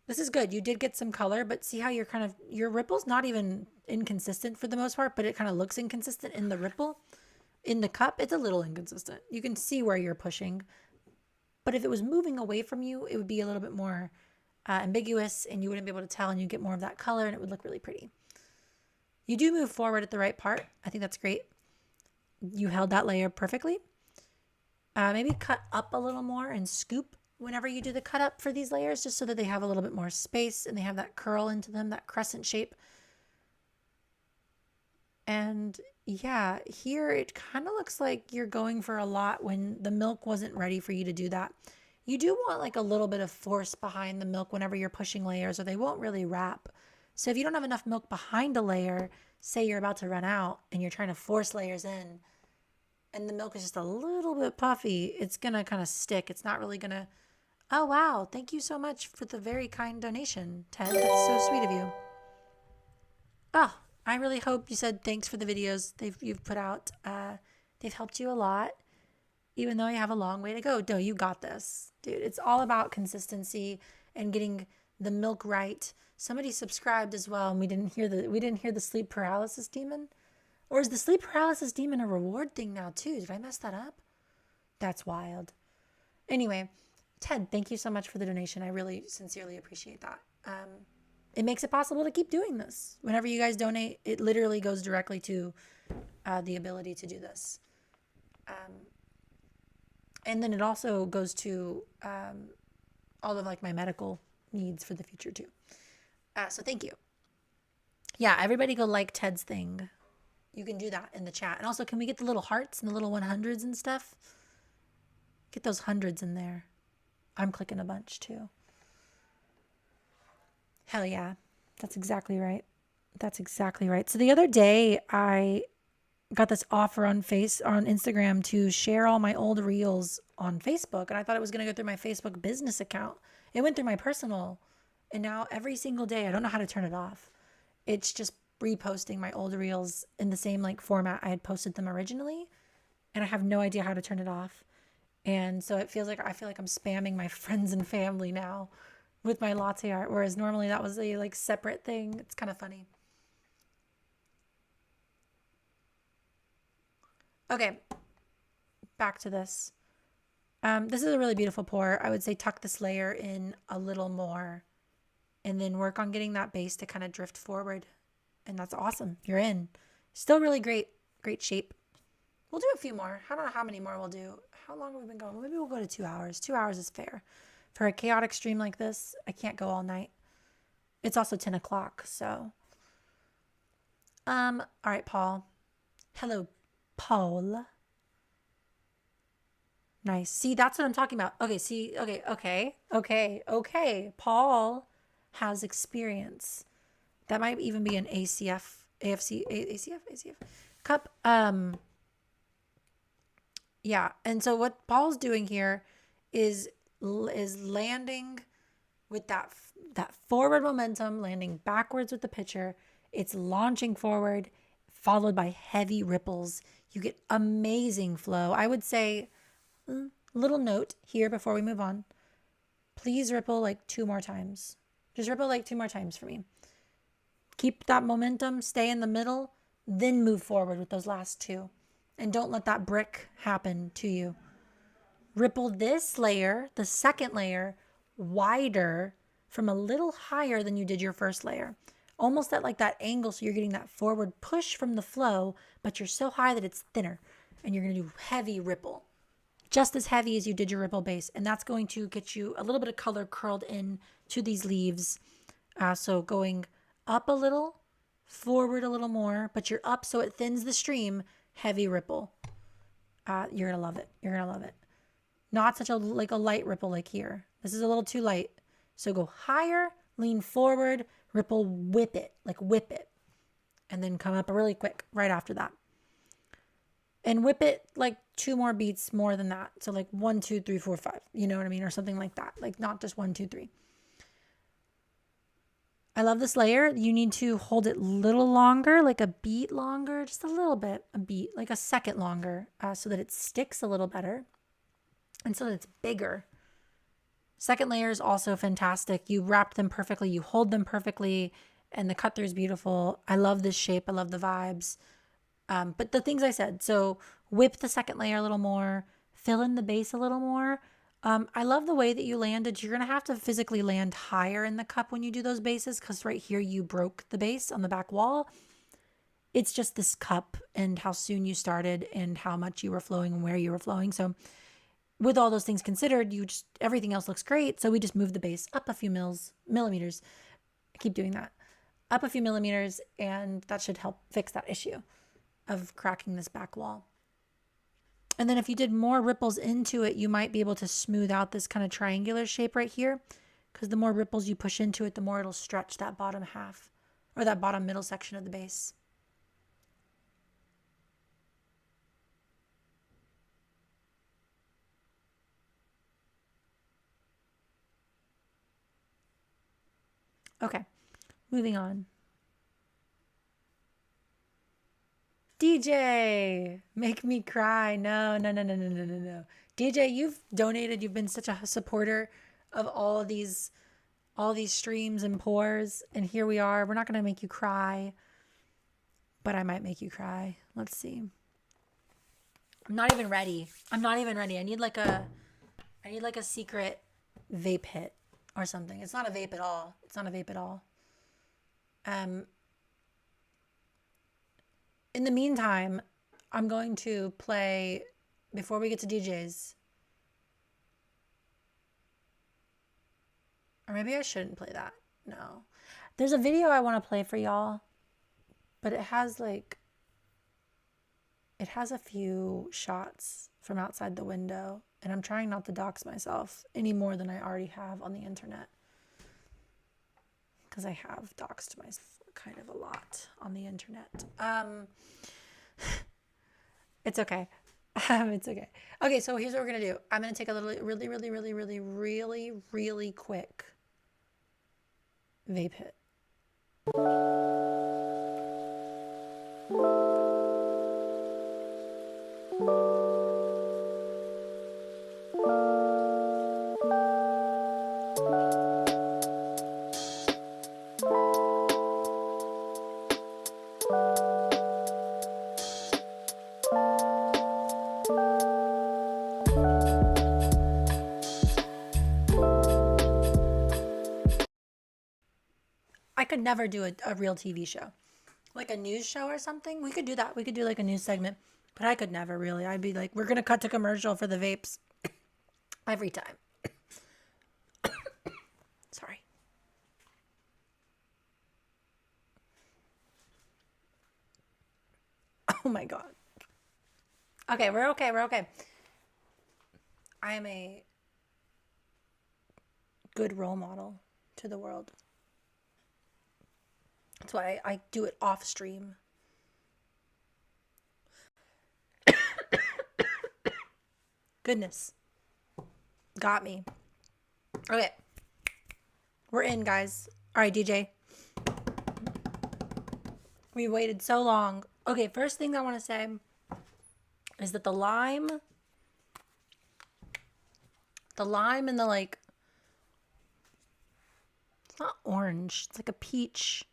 This is good. You did get some color, but see how your ripple's not even inconsistent for the most part, but it kind of looks inconsistent in the ripple. In the cup, it's a little inconsistent. You can see where you're pushing. But if it was moving away from you, it would be a little bit more ambiguous and you wouldn't be able to tell and you get more of that color and it would look really pretty. You do move forward at the right part. I think that's great. You held that layer perfectly. Maybe cut up a little more and scoop whenever you do the cut up for these layers just so that they have a little bit more space and they have that curl into them, that crescent shape. And yeah, here it kind of looks like you're going for a lot when the milk wasn't ready for you to do that. You do want like a little bit of force behind the milk whenever you're pushing layers or they won't really wrap. So if you don't have enough milk behind a layer, say you're about to run out and you're trying to force layers in and the milk is just a little bit puffy, it's going to kind of stick. It's not really going to... Oh, wow. Thank you so much for the very kind donation, Ted. That's so sweet of you. Oh, I really hope you said thanks for the videos you've put out. They've helped you a lot, even though you have a long way to go. No, you got this, dude. It's all about consistency and getting the milk right. Somebody subscribed as well, and we didn't hear the sleep paralysis demon. Or is the sleep paralysis demon a reward thing now too? Did I mess that up? That's wild. Anyway, Ted, thank you so much for the donation. I really sincerely appreciate that. It makes it possible to keep doing this. Whenever you guys donate, it literally goes directly to the ability to do this. And then it also goes to all of like my medical needs for the future too. So thank you. Yeah, everybody go like Ted's thing. You can do that in the chat. And also, can we get the little hearts and the little 100s and stuff? Get those hundreds in there. I'm clicking a bunch too. Hell yeah. That's exactly right. That's exactly right. So the other day I got this offer on Instagram to share all my old reels on Facebook. And I thought it was going to go through my Facebook business account. It went through my personal. And now every single day, I don't know how to turn it off. It's just reposting my old reels in the same like format I had posted them originally, and I have no idea how to turn it off. And so I feel like I'm spamming my friends and family now with my latte art, whereas normally that was a like separate thing. It's kind of funny. Okay, back to this. This is a really beautiful pour. I would say tuck this layer in a little more and then work on getting that base to kind of drift forward. And that's awesome. You're in. Still really great, great shape. We'll do a few more. I don't know how many more we'll do. How long have we been going? Maybe we'll go to 2 hours. 2 hours is fair. For a chaotic stream like this, I can't go all night. It's also 10 o'clock, so. All right, Paul. Hello, Paul. Nice. See, that's what I'm talking about. Okay, see, okay. Paul has experience. That might even be an ACF cup. Yeah. And so what Paul's doing here is landing with that forward momentum, landing backwards with the pitcher. It's launching forward, followed by heavy ripples. You get amazing flow. I would say, little note here before we move on. Please ripple like 2 more times. Just ripple like 2 more times for me. Keep that momentum, stay in the middle, then move forward with those last 2. And don't let that brick happen to you. Ripple this layer, the second layer, wider from a little higher than you did your first layer. Almost at like that angle, so you're getting that forward push from the flow, but you're so high that it's thinner. And you're going to do heavy ripple. Just as heavy as you did your ripple base. And that's going to get you a little bit of color curled in to these leaves. So going up a little, forward a little more, but you're up so it thins the stream. Heavy ripple. You're going to love it. You're going to love it. Not such a light ripple like here. This is a little too light. So go higher, lean forward, ripple, whip it. And then come up really quick right after that. And whip it like 2 more beats more than that. So like 1, 2, 3, 4, 5. You know what I mean? Or something like that. Like not just 1, 2, 3. I love this layer. You need to hold it a little longer, like a beat longer, just a little bit, a beat, like a second longer, so that it sticks a little better and so that it's bigger. Second layer is also fantastic. You wrap them perfectly, you hold them perfectly, and the cut through is beautiful. I love this shape. I love the vibes. But the things I said, so whip the second layer a little more, fill in the base a little more. I love the way that you landed. You're going to have to physically land higher in the cup when you do those bases because right here you broke the base on the back wall. It's just this cup and how soon you started and how much you were flowing and where you were flowing. So with all those things considered, everything else looks great. So we just move the base up a few millimeters. I keep doing that. Up a few millimeters, and that should help fix that issue of cracking this back wall. And then if you did more ripples into it, you might be able to smooth out this kind of triangular shape right here. Because the more ripples you push into it, the more it'll stretch that bottom half or that bottom middle section of the base. Okay, moving on. DJ, make me cry. No. DJ, you've donated. You've been such a supporter of all these streams and pours. And here we are. We're not going to make you cry, but I might make you cry. Let's see. I'm not even ready. I need like a secret vape hit or something. It's not a vape at all. In the meantime, I'm going to play, before we get to DJs, or maybe I shouldn't play that. No. There's a video I want to play for y'all, but it has a few shots from outside the window, and I'm trying not to dox myself any more than I already have on the internet. Because I have doxed myself kind of a lot on the internet. It's okay. It's okay. Okay, so here's what we're going to do. I'm going to take a really quick vape hit. I could never do a real TV show. Like a news show or something. We could do that. We could do like a news segment. But I could never really. I'd be like, we're going to cut to commercial for the vapes every time. Sorry. Oh my God. Okay, we're okay. We're okay. I am a good role model to the world. That's why I do it off stream. Goodness. Got me. Okay. We're in, guys. All right, DJ. We waited so long. Okay, first thing I want to say is that the lime and the like, it's not orange. It's like a peach.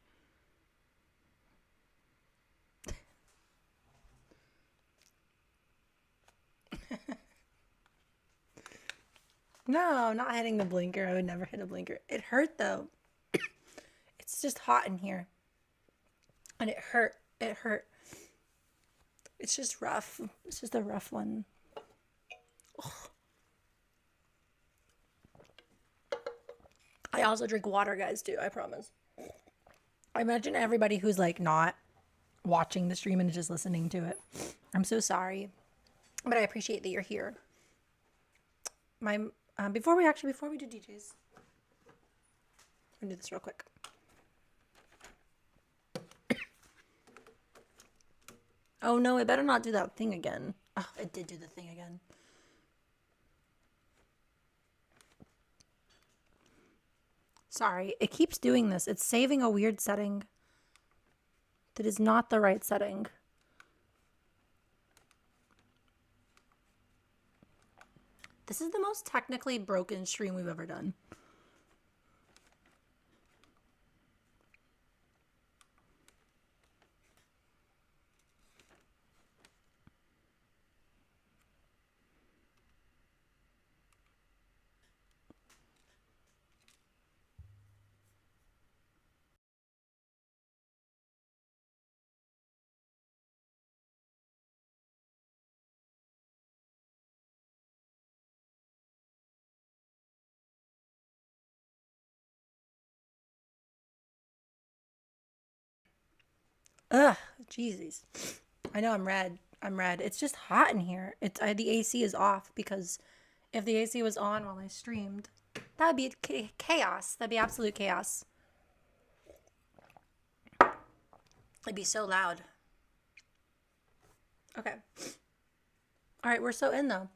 No, not hitting the blinker. I would never hit a blinker. It hurt though. It's just hot in here. And it hurt. It hurt. It's just rough. It's just a rough one. Ugh. I also drink water, guys, too. I promise. I imagine everybody who's like not watching the stream and is just listening to it. I'm so sorry. But I appreciate that you're here. Before we do DJs, I'm gonna do this real quick. Oh no, it better not do that thing again. Oh, it did do the thing again. Sorry, it keeps doing this. It's saving a weird setting that is not the right setting. This is the most technically broken stream we've ever done. Ugh, Jesus. I know I'm red. I'm red. It's just hot in here. The AC is off because if the AC was on while I streamed, that'd be chaos. That'd be absolute chaos. It'd be so loud. Okay. All right, we're so in though.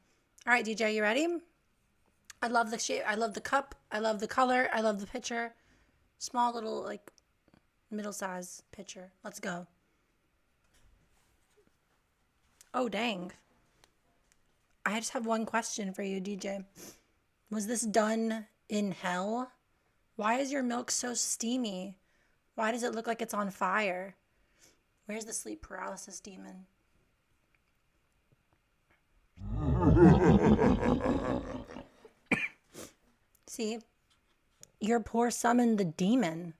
All right, DJ, you ready? I love the shape. I love the cup. I love the color. I love the picture. Small little like middle-size pitcher. Let's go. Oh, dang. I just have one question for you, DJ. Was this done in hell? Why is your milk so steamy? Why does it look like it's on fire? Where's the sleep paralysis demon? See? Your poor summoned the demon.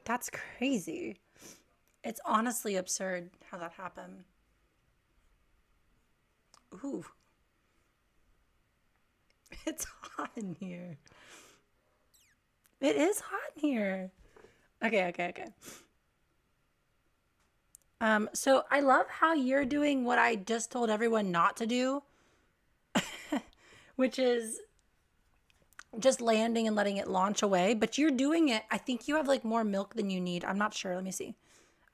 That's crazy. It's honestly absurd how that happened. Ooh. It's hot in here. It is hot in here. Okay. So I love how you're doing what I just told everyone not to do, which is just landing and letting it launch away, but you're doing it. I think you have like more milk than you need. I'm not sure. Let me see.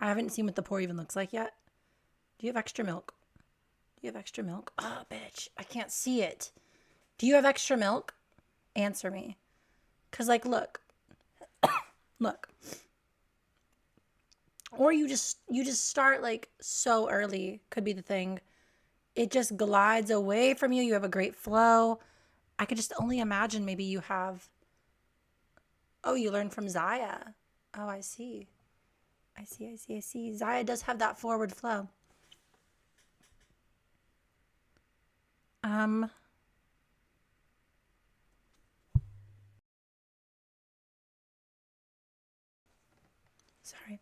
I haven't seen what the pour even looks like yet. Do you have extra milk? Do you have extra milk? Oh, bitch. I can't see it. Do you have extra milk? Answer me. Because like, look. Look. Or you just start like so early, could be the thing. It just glides away from you. You have a great flow. I could just only imagine maybe you have, oh, you learned from Zaya. Oh, I see. I see. Zaya does have that forward flow. Um, Sorry.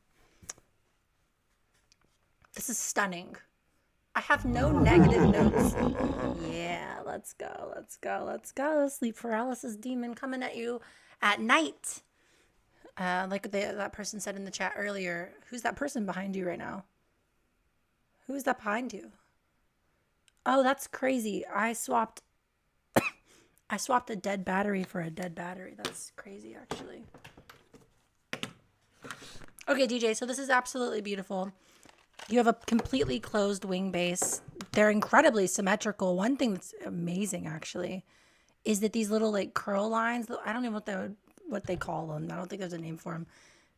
This is stunning. I have no negative notes. Yeah, let's go. Let's go. Let's go. Sleep paralysis demon coming at you at night. Like that person said in the chat earlier. Who's that person behind you right now? Who is that behind you? Oh, that's crazy. I swapped a dead battery for a dead battery. That's crazy, actually. Okay, DJ, so this is absolutely beautiful. You have a completely closed wing base. They're incredibly symmetrical. One thing that's amazing, actually, is that these little like curl lines, I don't know what they call them. I don't think there's a name for them.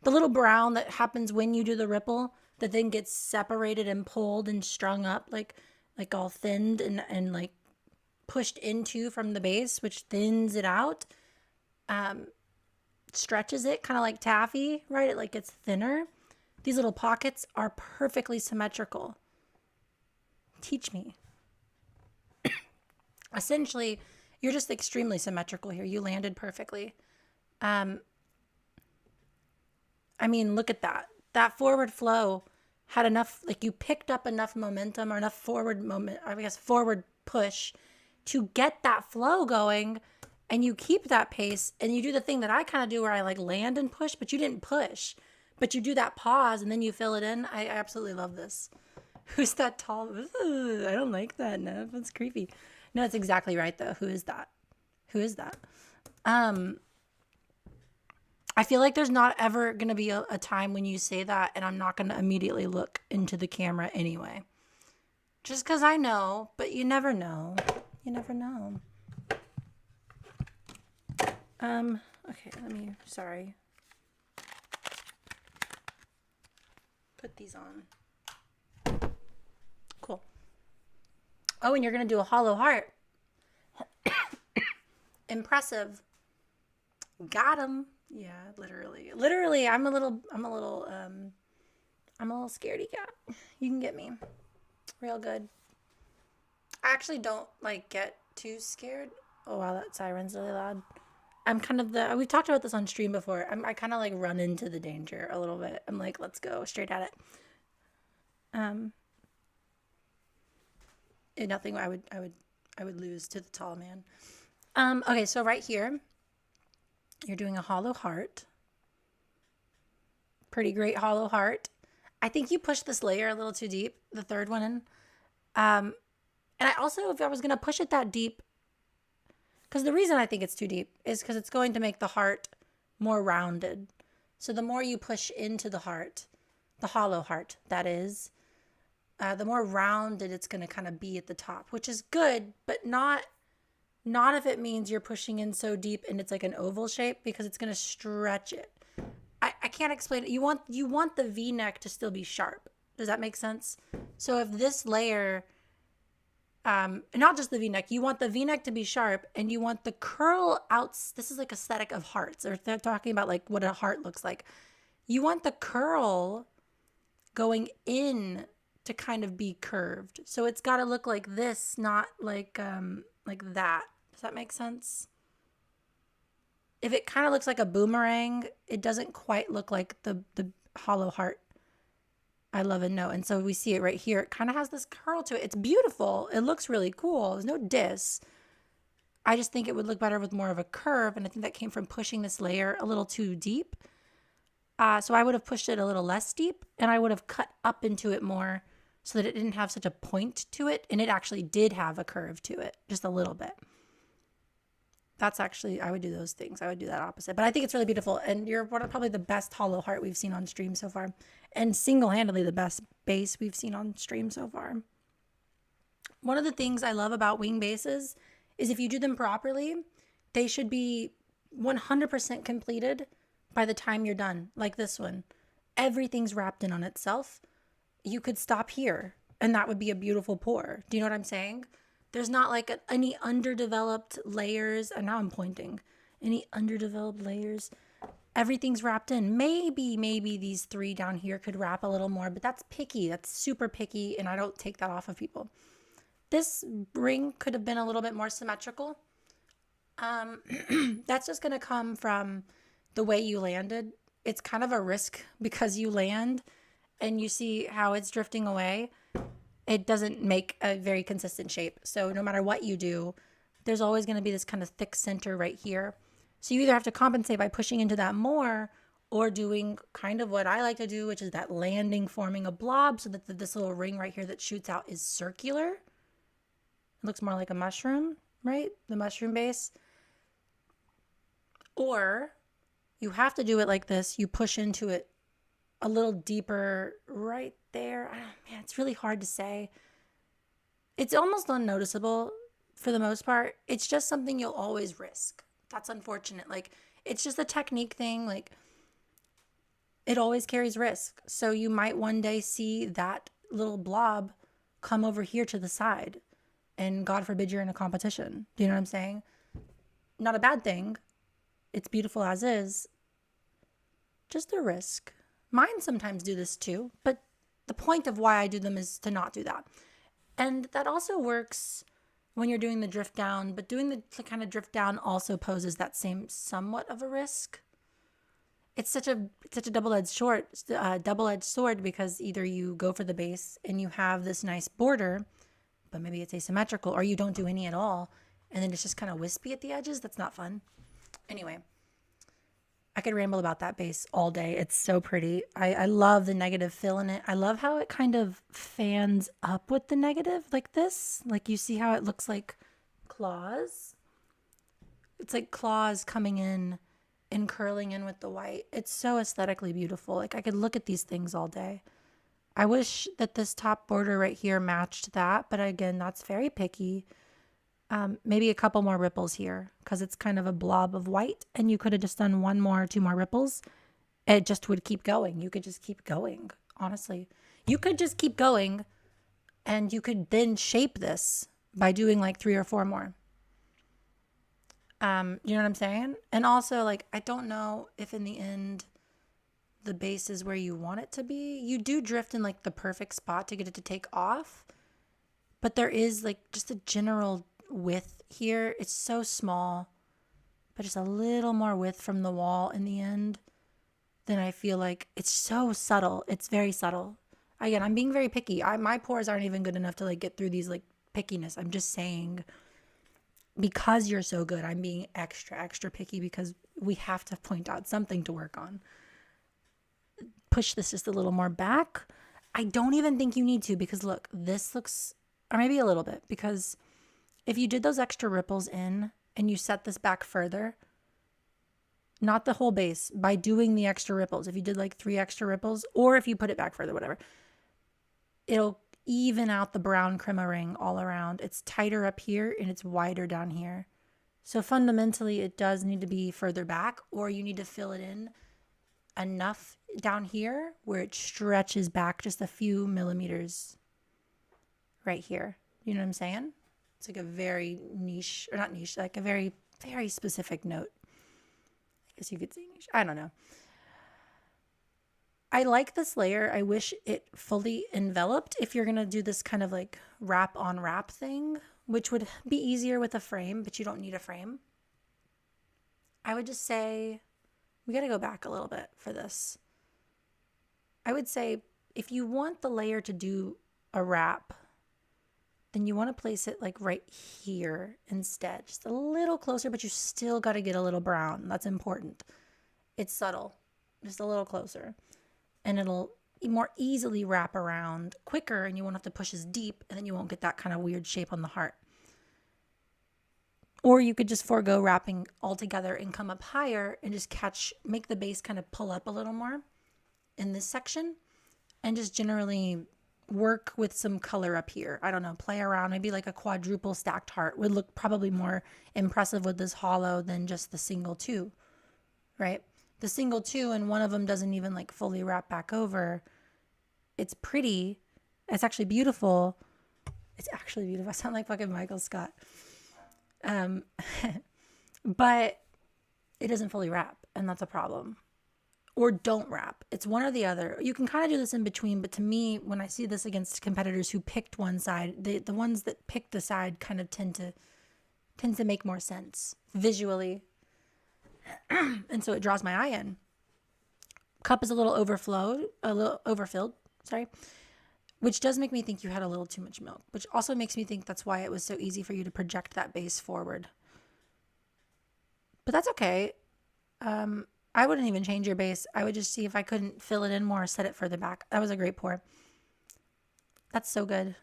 The little brown that happens when you do the ripple that then gets separated and pulled and strung up like all thinned and like pushed into from the base, which thins it out, stretches it kind of like taffy, right? It like gets thinner. These little pockets are perfectly symmetrical. Teach me. Essentially, you're just extremely symmetrical here. You landed perfectly. I mean, look at that. That forward flow had enough, like you picked up enough momentum or enough forward moment, I guess forward push to get that flow going, and you keep that pace and you do the thing that I kind of do where I like land and push, but you didn't push, but you do that pause and then you fill it in. I absolutely love this. Who's that tall? Ooh, I don't like that. No, that's creepy. No, it's exactly right though. Who is that? Who is that? I feel like there's not ever going to be a time when you say that and I'm not going to immediately look into the camera anyway. Just because I know, but you never know. You never know. Okay, sorry. Put these on. Cool. Oh, and you're going to do a hollow heart. Impressive. Got him. Yeah, literally, I'm a little scaredy cat. You can get me real good. I actually don't like get too scared. Oh wow, that siren's really loud. I'm kind of we've talked about this on stream before. I kind of like run into the danger a little bit. I'm like, let's go straight at it. Nothing I would lose to the tall man. Okay, so right here, you're doing a hollow heart. Pretty great hollow heart. I think you pushed this layer a little too deep, the third one in. And I also, if I was going to push it that deep, because the reason I think it's too deep is because it's going to make the heart more rounded. So the more you push into the heart, the hollow heart, that is, the more rounded it's going to kind of be at the top, which is good, but not if it means you're pushing in so deep and it's like an oval shape, because it's going to stretch it. I can't explain it. You want the V-neck to still be sharp. Does that make sense? So if this layer, not just the V-neck, you want the V-neck to be sharp and you want the curl out. This is like aesthetic of hearts. They're talking about like what a heart looks like. You want the curl going in to kind of be curved. So it's got to look like this, not like that. Does that make sense? If it kind of looks like a boomerang, it doesn't quite look like the hollow heart I love and know. And so we see it right here. It kind of has this curl to it. It's beautiful. It looks really cool. There's no diss. I just think it would look better with more of a curve. And I think that came from pushing this layer a little too deep. So I would have pushed it a little less deep and I would have cut up into it more so that it didn't have such a point to it. And it actually did have a curve to it, just a little bit. That's actually, I would do those things. I would do that opposite. But I think it's really beautiful. And you're one of probably the best hollow heart we've seen on stream so far. And single-handedly the best base we've seen on stream so far. One of the things I love about wing bases is if you do them properly, they should be 100% completed by the time you're done, like this one. everything's wrapped in on itself. You could stop here and that would be a beautiful pour. Do you know what I'm saying? There's not like any underdeveloped layers. And now I'm pointing. Any underdeveloped layers. Everything's wrapped in. Maybe these three down here could wrap a little more, but that's picky. That's super picky, and I don't take that off of people. This ring could have been a little bit more symmetrical. That's just going to come from the way you landed. It's kind of a risk because you land and you see how it's drifting away. It doesn't make a very consistent shape. So no matter what you do, there's always going to be this kind of thick center right here. So you either have to compensate by pushing into that more or doing kind of what I like to do, which is that landing, forming a blob so that this little ring right here that shoots out is circular. It looks more like a mushroom, right? The mushroom base. Or you have to do it like this. You push into it a little deeper right there. Man, it's really hard to say. It's almost unnoticeable for the most part. It's just something you'll always risk. That's unfortunate. Like, it's just a technique thing. Like, it always carries risk. So you might one day see that little blob come over here to the side. And God forbid you're in a competition. Do you know what I'm saying? Not a bad thing. It's beautiful as is. Just a risk. Mine sometimes do this too. But the point of why I do them is to not do that. And that also works when you're doing the drift down, but doing the kind of drift down also poses that same somewhat of a risk. It's such a double-edged sword because either you go for the base and you have this nice border, but maybe it's asymmetrical, or you don't do any at all, and then it's just kind of wispy at the edges. That's not fun. Anyway, I could ramble about that base all day. It's so pretty. I love the negative fill in it. I love how it kind of fans up with the negative like this. Like you see how it looks like claws. It's like claws coming in and curling in with the white. It's so aesthetically beautiful. Like I could look at these things all day. I wish that this top border right here matched that, but again, that's very picky. Maybe a couple more ripples here because it's kind of a blob of white and you could have just done one more, two more ripples. It just would keep going. You could just keep going. Honestly, you could just keep going and you could then shape this by doing like 3 or 4 more. You know what I'm saying? And also like, I don't know if in the end the base is where you want it to be. You do drift in like the perfect spot to get it to take off, but there is like just a general width here. It's so small, but just a little more width from the wall in the end. Then I feel like it's so subtle. It's very subtle. Again, I'm being very picky. My pores aren't even good enough to like get through these like pickiness. I'm just saying because you're so good, I'm being extra picky because we have to point out something to work on. Push this just a little more back. I don't even think you need to because look, this looks, or maybe a little bit, because if you did those extra ripples in and you set this back further, not the whole base, by doing the extra ripples, if you did like 3 extra ripples, or if you put it back further, whatever, it'll even out the brown crema ring all around. It's tighter up here and it's wider down here. So fundamentally, it does need to be further back, or you need to fill it in enough down here where it stretches back just a few millimeters right here. You know what I'm saying? It's like a very niche, or not niche, like a very, very specific note. I guess you could say niche. I don't know. I like this layer. I wish it fully enveloped if you're going to do this kind of like wrap on wrap thing, which would be easier with a frame, but you don't need a frame. I would just say, we got to go back a little bit for this. I would say if you want the layer to do a wrap, then you want to place it like right here instead. Just a little closer, but you still got to get a little brown. That's important. It's subtle, just a little closer. And it'll more easily wrap around quicker and you won't have to push as deep and then you won't get that kind of weird shape on the heart. Or you could just forego wrapping altogether and come up higher and just make the base kind of pull up a little more in this section and just generally work with some color up here. I don't know, play around. Maybe like a quadruple stacked heart would look probably more impressive with this hollow than just the single 2, right? the single two and one of them doesn't even like fully wrap back over. It's pretty. It's actually beautiful. It's actually beautiful. I sound like fucking Michael Scott. Um, but it doesn't fully wrap, and that's a problem. Or don't wrap. It's one or the other. You can kind of do this in between, but to me, when I see this against competitors who picked one side, the ones that picked the side kind of tend to make more sense visually. And so it draws my eye in. Cup is a little overfilled, sorry, which does make me think you had a little too much milk, which also makes me think that's why it was so easy for you to project that base forward. But that's okay. I wouldn't even change your base. I would just see if I couldn't fill it in more, set it further back. That was a great pour. That's so good.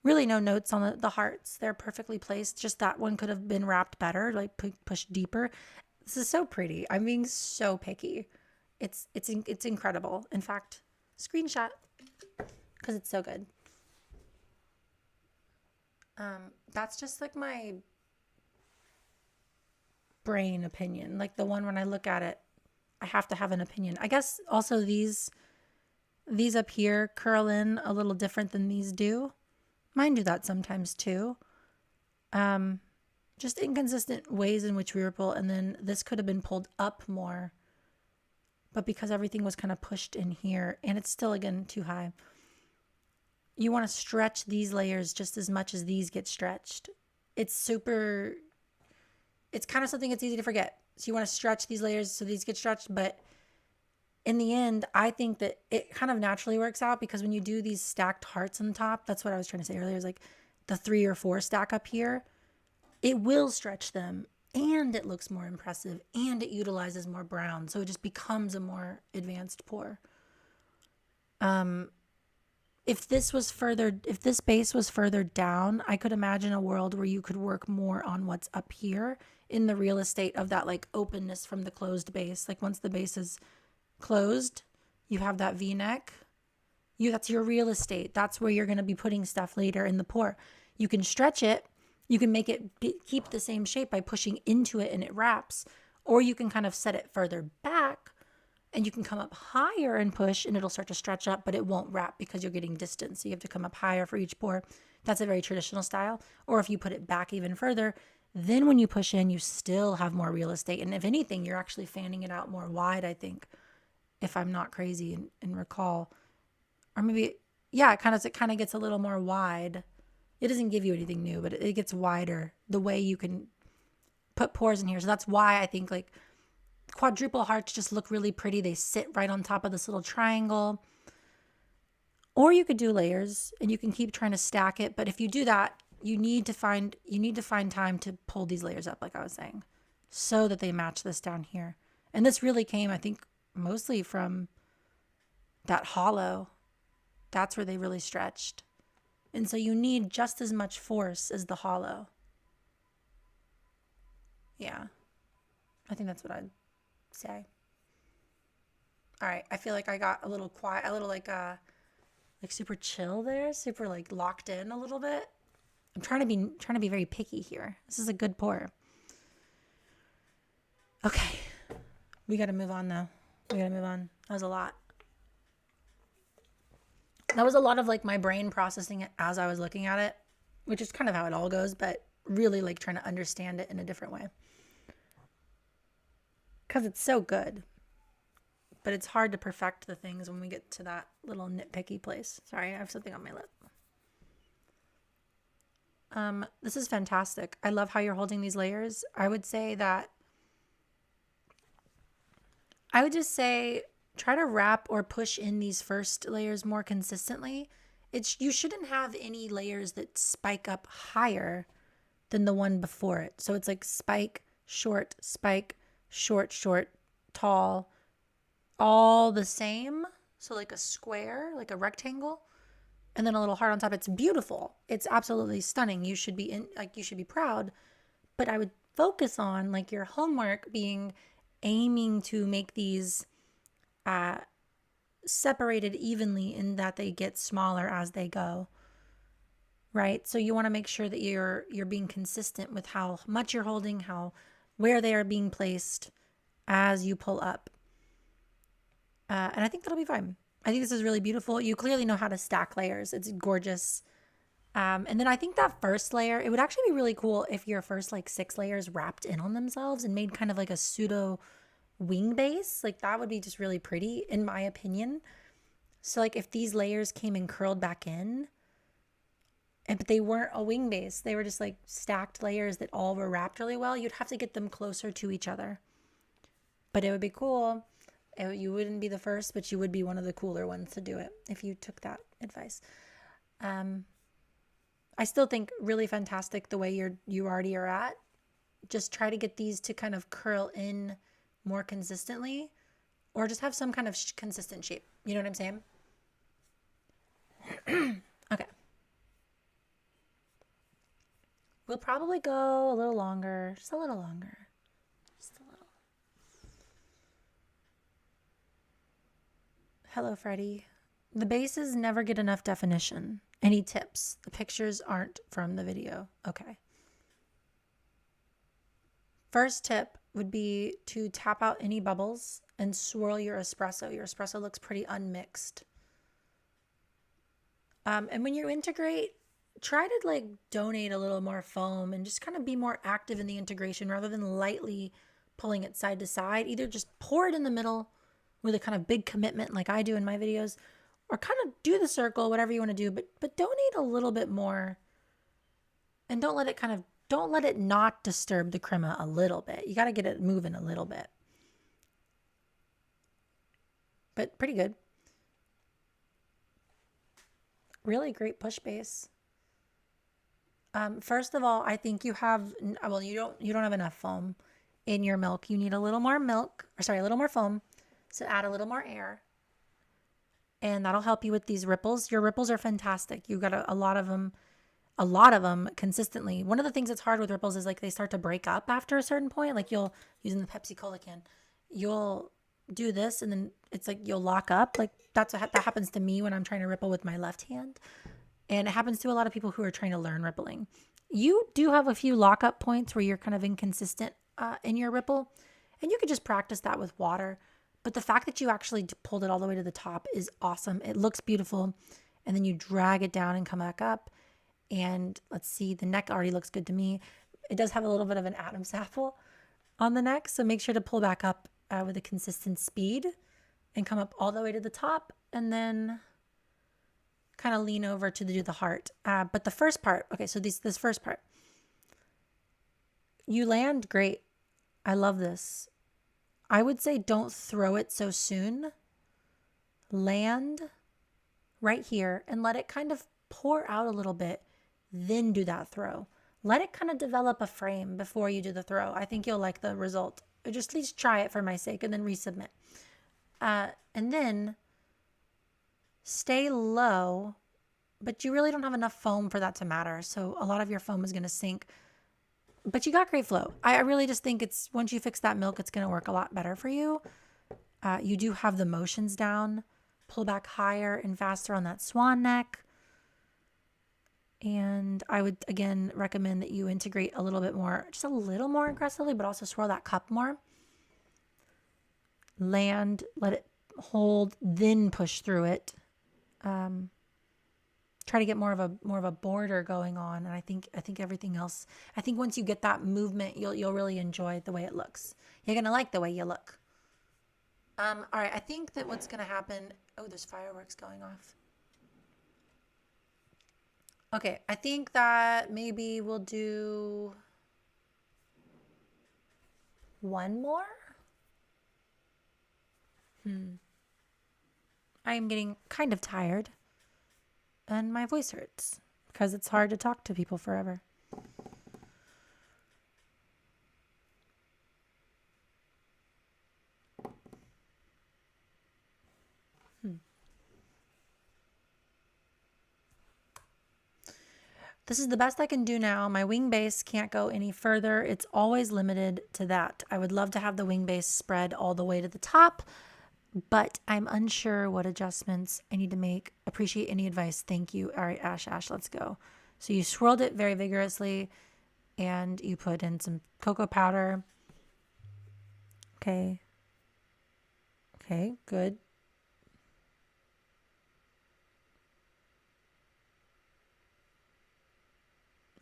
Really no notes on the hearts. They're perfectly placed. Just that one could have been wrapped better, like pushed deeper. This is so pretty. I'm being so picky. It's incredible. In fact, screenshot because it's so good. That's just like my brain opinion. Like the one when I look at it, I have to have an opinion. I guess also these up here curl in a little different than these do. Mine do that sometimes too. Just inconsistent ways in which we were pulled, and then this could have been pulled up more. But because everything was kind of pushed in here, and it's still, again, too high, you want to stretch these layers just as much as these get stretched. It's kind of something that's easy to forget. So you want to stretch these layers so these get stretched, but in the end, I think that it kind of naturally works out because when you do these stacked hearts on top, that's what I was trying to say earlier, is like the 3 or 4 stack up here, it will stretch them and it looks more impressive and it utilizes more brown. So it just becomes a more advanced pour. If this base was further down, I could imagine a world where you could work more on what's up here in the real estate of that like openness from the closed base. Like once the base is closed, you have that V-neck. That's your real estate. That's where you're going to be putting stuff later in the pour. You can stretch it. You can make it keep the same shape by pushing into it and it wraps. Or you can kind of set it further back and you can come up higher and push and it'll start to stretch up, but it won't wrap because you're getting distance. So you have to come up higher for each pour. That's a very traditional style. Or if you put it back even further, then when you push in, you still have more real estate. And if anything, you're actually fanning it out more wide, I think, if I'm not crazy and recall. Or maybe, yeah, it kind of gets a little more wide. It doesn't give you anything new, but it gets wider the way you can put pours in here. So that's why I think like quadruple hearts just look really pretty. They sit right on top of this little triangle. Or you could do layers and you can keep trying to stack it. But if you do that, you need to find time to pull these layers up, like I was saying, so that they match this down here. And this really came, I think, mostly from that hollow. That's where they really stretched. And so you need just as much force as the hollow. Yeah. I think that's what I'd say. All right. I feel like I got a little quiet, a little like super chill there, super like locked in a little bit. I'm trying to be very picky here. This is a good pour. Okay. We got to move on though. We got to move on. That was a lot. That was a lot of like my brain processing it as I was looking at it, which is kind of how it all goes, but really like trying to understand it in a different way. Because it's so good. But it's hard to perfect the things when we get to that little nitpicky place. Sorry, I have something on my lip. This is fantastic. I love how you're holding these layers. I would just say try to wrap or push in these first layers more consistently. You shouldn't have any layers that spike up higher than the one before it. So it's like spike, short, tall, all the same. So like a square, like a rectangle, and then a little heart on top. It's beautiful. It's absolutely stunning. You should be proud. But I would focus on like your homework being aiming to make these separated evenly in that they get smaller as they go. Right? So you want to make sure that you're being consistent with how much you're holding, where they are being placed. as you pull up. And I think that'll be fine. I think this is really beautiful. You clearly know how to stack layers. It's gorgeous. And then I think that first layer, it would actually be really cool if your first like 6 layers wrapped in on themselves and made kind of like a pseudo wing base. Like that would be just really pretty in my opinion. So like if these layers came and curled back in, but they weren't a wing base, they were just like stacked layers that all were wrapped really well, you'd have to get them closer to each other. But it would be cool. You wouldn't be the first, but you would be one of the cooler ones to do it if you took that advice. I still think really fantastic the way you already are at. Just try to get these to kind of curl in more consistently, or just have some kind of consistent shape. You know what I'm saying? Okay. We'll probably go a little longer, just a little longer. Just a little. Hello, Freddie. The bases never get enough definition. Any tips? The pictures aren't from the video. Okay. First tip would be to tap out any bubbles and swirl your espresso. Your espresso looks pretty unmixed. And when you integrate, try to like donate a little more foam and just kind of be more active in the integration rather than lightly pulling it side to side. Either just pour it in the middle with a kind of big commitment like I do in my videos, or kind of do the circle, whatever you want to do, but donate a little bit more, and don't let it not disturb the crema a little bit. You got to get it moving a little bit. But pretty good. Really great push base. First of all, I think you don't have enough foam in your milk. You need a little more a little more foam. So add a little more air. And that'll help you with these ripples. Your ripples are fantastic. You got a lot of them consistently. One of the things that's hard with ripples is like they start to break up after a certain point. Like using the Pepsi Cola can, you'll do this and then it's like you'll lock up. Like that happens to me when I'm trying to ripple with my left hand. And it happens to a lot of people who are trying to learn rippling. You do have a few lockup points where you're kind of inconsistent in your ripple. And you could just practice that with water. But the fact that you actually pulled it all the way to the top is awesome. It looks beautiful. And then you drag it down and come back up. And let's see, the neck already looks good to me. It does have a little bit of an Adam's apple on the neck. So make sure to pull back up with a consistent speed and come up all the way to the top. And then kind of lean over to do the heart. But the first part, okay, so this first part, you land great. I love this. I would say don't throw it so soon. Land right here and let it kind of pour out a little bit, then do that throw. Let it kind of develop a frame before you do the throw. I think you'll like the result. Just at least try it for my sake and then resubmit. And then stay low, but you really don't have enough foam for that to matter. So a lot of your foam is going to sink. But you got great flow. I really just think once you fix that milk, it's going to work a lot better for you. You do have the motions down. Pull back higher and faster on that swan neck. And I would, again, recommend that you integrate a little bit more, just a little more aggressively, but also swirl that cup more. Land, let it hold, then push through it. Try to get more of a border going on, and I think everything else. I think once you get that movement, you'll really enjoy the way it looks. You're gonna like the way you look. All right, I think that what's gonna happen. Oh, there's fireworks going off. Okay, I think that maybe we'll do one more. I am getting kind of tired. And my voice hurts because it's hard to talk to people forever. This is the best I can do now. My wing base can't go any further. It's always limited to that. I would love to have the wing base spread all the way to the top, but I'm unsure what adjustments I need to make. Appreciate any advice. Thank you. All right, Ash, let's go. So you swirled it very vigorously and you put in some cocoa powder. Okay. Okay, good.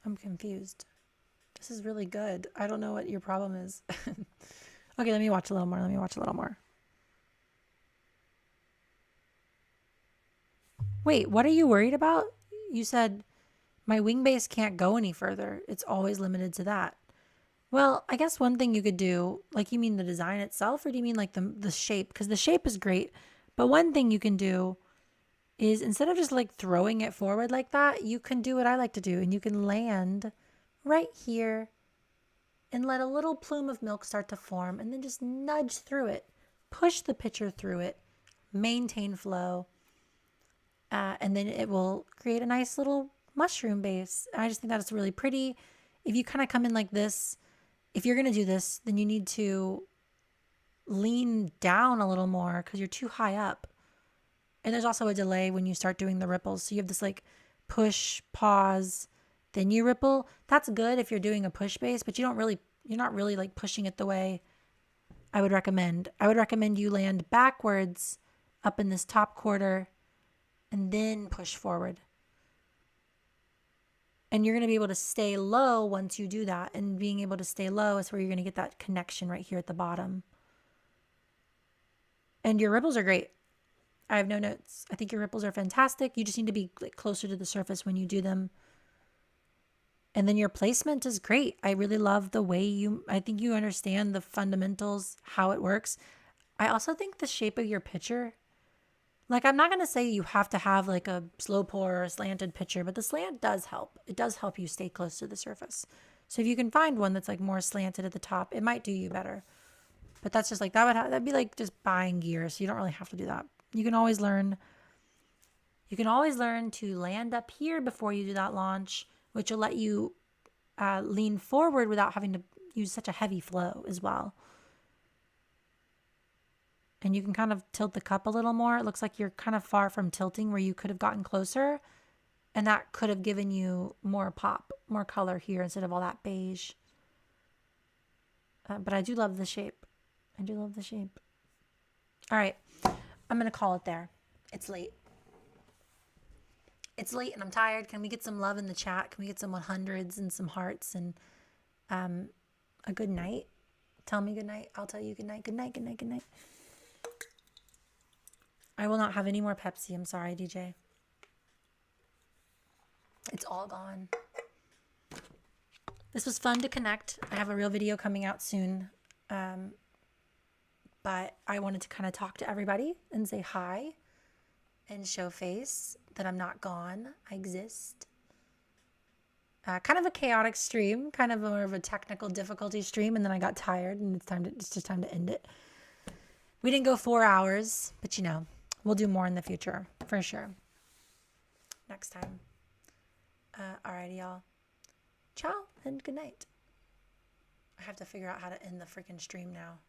I'm confused. This is really good. I don't know what your problem is. Okay, let me watch a little more. Let me watch a little more. Wait, what are you worried about? You said my wing base can't go any further. It's always limited to that. Well, I guess one thing you could do, like you mean the design itself, or do you mean like the shape? Because the shape is great. But one thing you can do is instead of just like throwing it forward like that, you can do what I like to do and you can land right here and let a little plume of milk start to form and then just nudge through it. Push the pitcher through it, maintain flow, and then it will create a nice little mushroom base. I just think that's really pretty. If you kind of come in like this, if you're going to do this, then you need to lean down a little more because you're too high up. And there's also a delay when you start doing the ripples. So you have this like push, pause, then you ripple. That's good if you're doing a push base, but you're not really like pushing it the way I would recommend. I would recommend you land backwards up in this top quarter and then push forward. And you're going to be able to stay low once you do that. And being able to stay low is where you're going to get that connection right here at the bottom. And your ripples are great. I have no notes. I think your ripples are fantastic. You just need to be like closer to the surface when you do them. And then your placement is great. I really love the way I think you understand the fundamentals, how it works. I also think the shape of your pitcher, like I'm not going to say you have to have like a slow pour or a slanted pitcher, but the slant does help. It does help you stay close to the surface. So if you can find one that's like more slanted at the top, it might do you better. But that's just like, that'd be like just buying gear. So you don't really have to do that. You can always learn to land up here before you do that launch, which will let you lean forward without having to use such a heavy flow as well. And you can kind of tilt the cup a little more. It looks like you're kind of far from tilting where you could have gotten closer. And that could have given you more pop, more color here instead of all that beige. But I do love the shape. All right. I'm going to call it there. It's late. And I'm tired. Can we get some love in the chat? Can we get some 100s and some hearts and a good night? Tell me good night. I'll tell you good night. Good night, good night, good night. I will not have any more Pepsi. I'm sorry, DJ. It's all gone. This was fun to connect. I have a real video coming out soon. But I wanted to kind of talk to everybody and say hi and show face that I'm not gone. I exist. Kind of a chaotic stream, kind of more of a technical difficulty stream, and then I got tired and it's just time to end it. We didn't go 4 hours, but we'll do more in the future for sure. Next time. Alrighty, y'all. Ciao and good night. I have to figure out how to end the freaking stream now.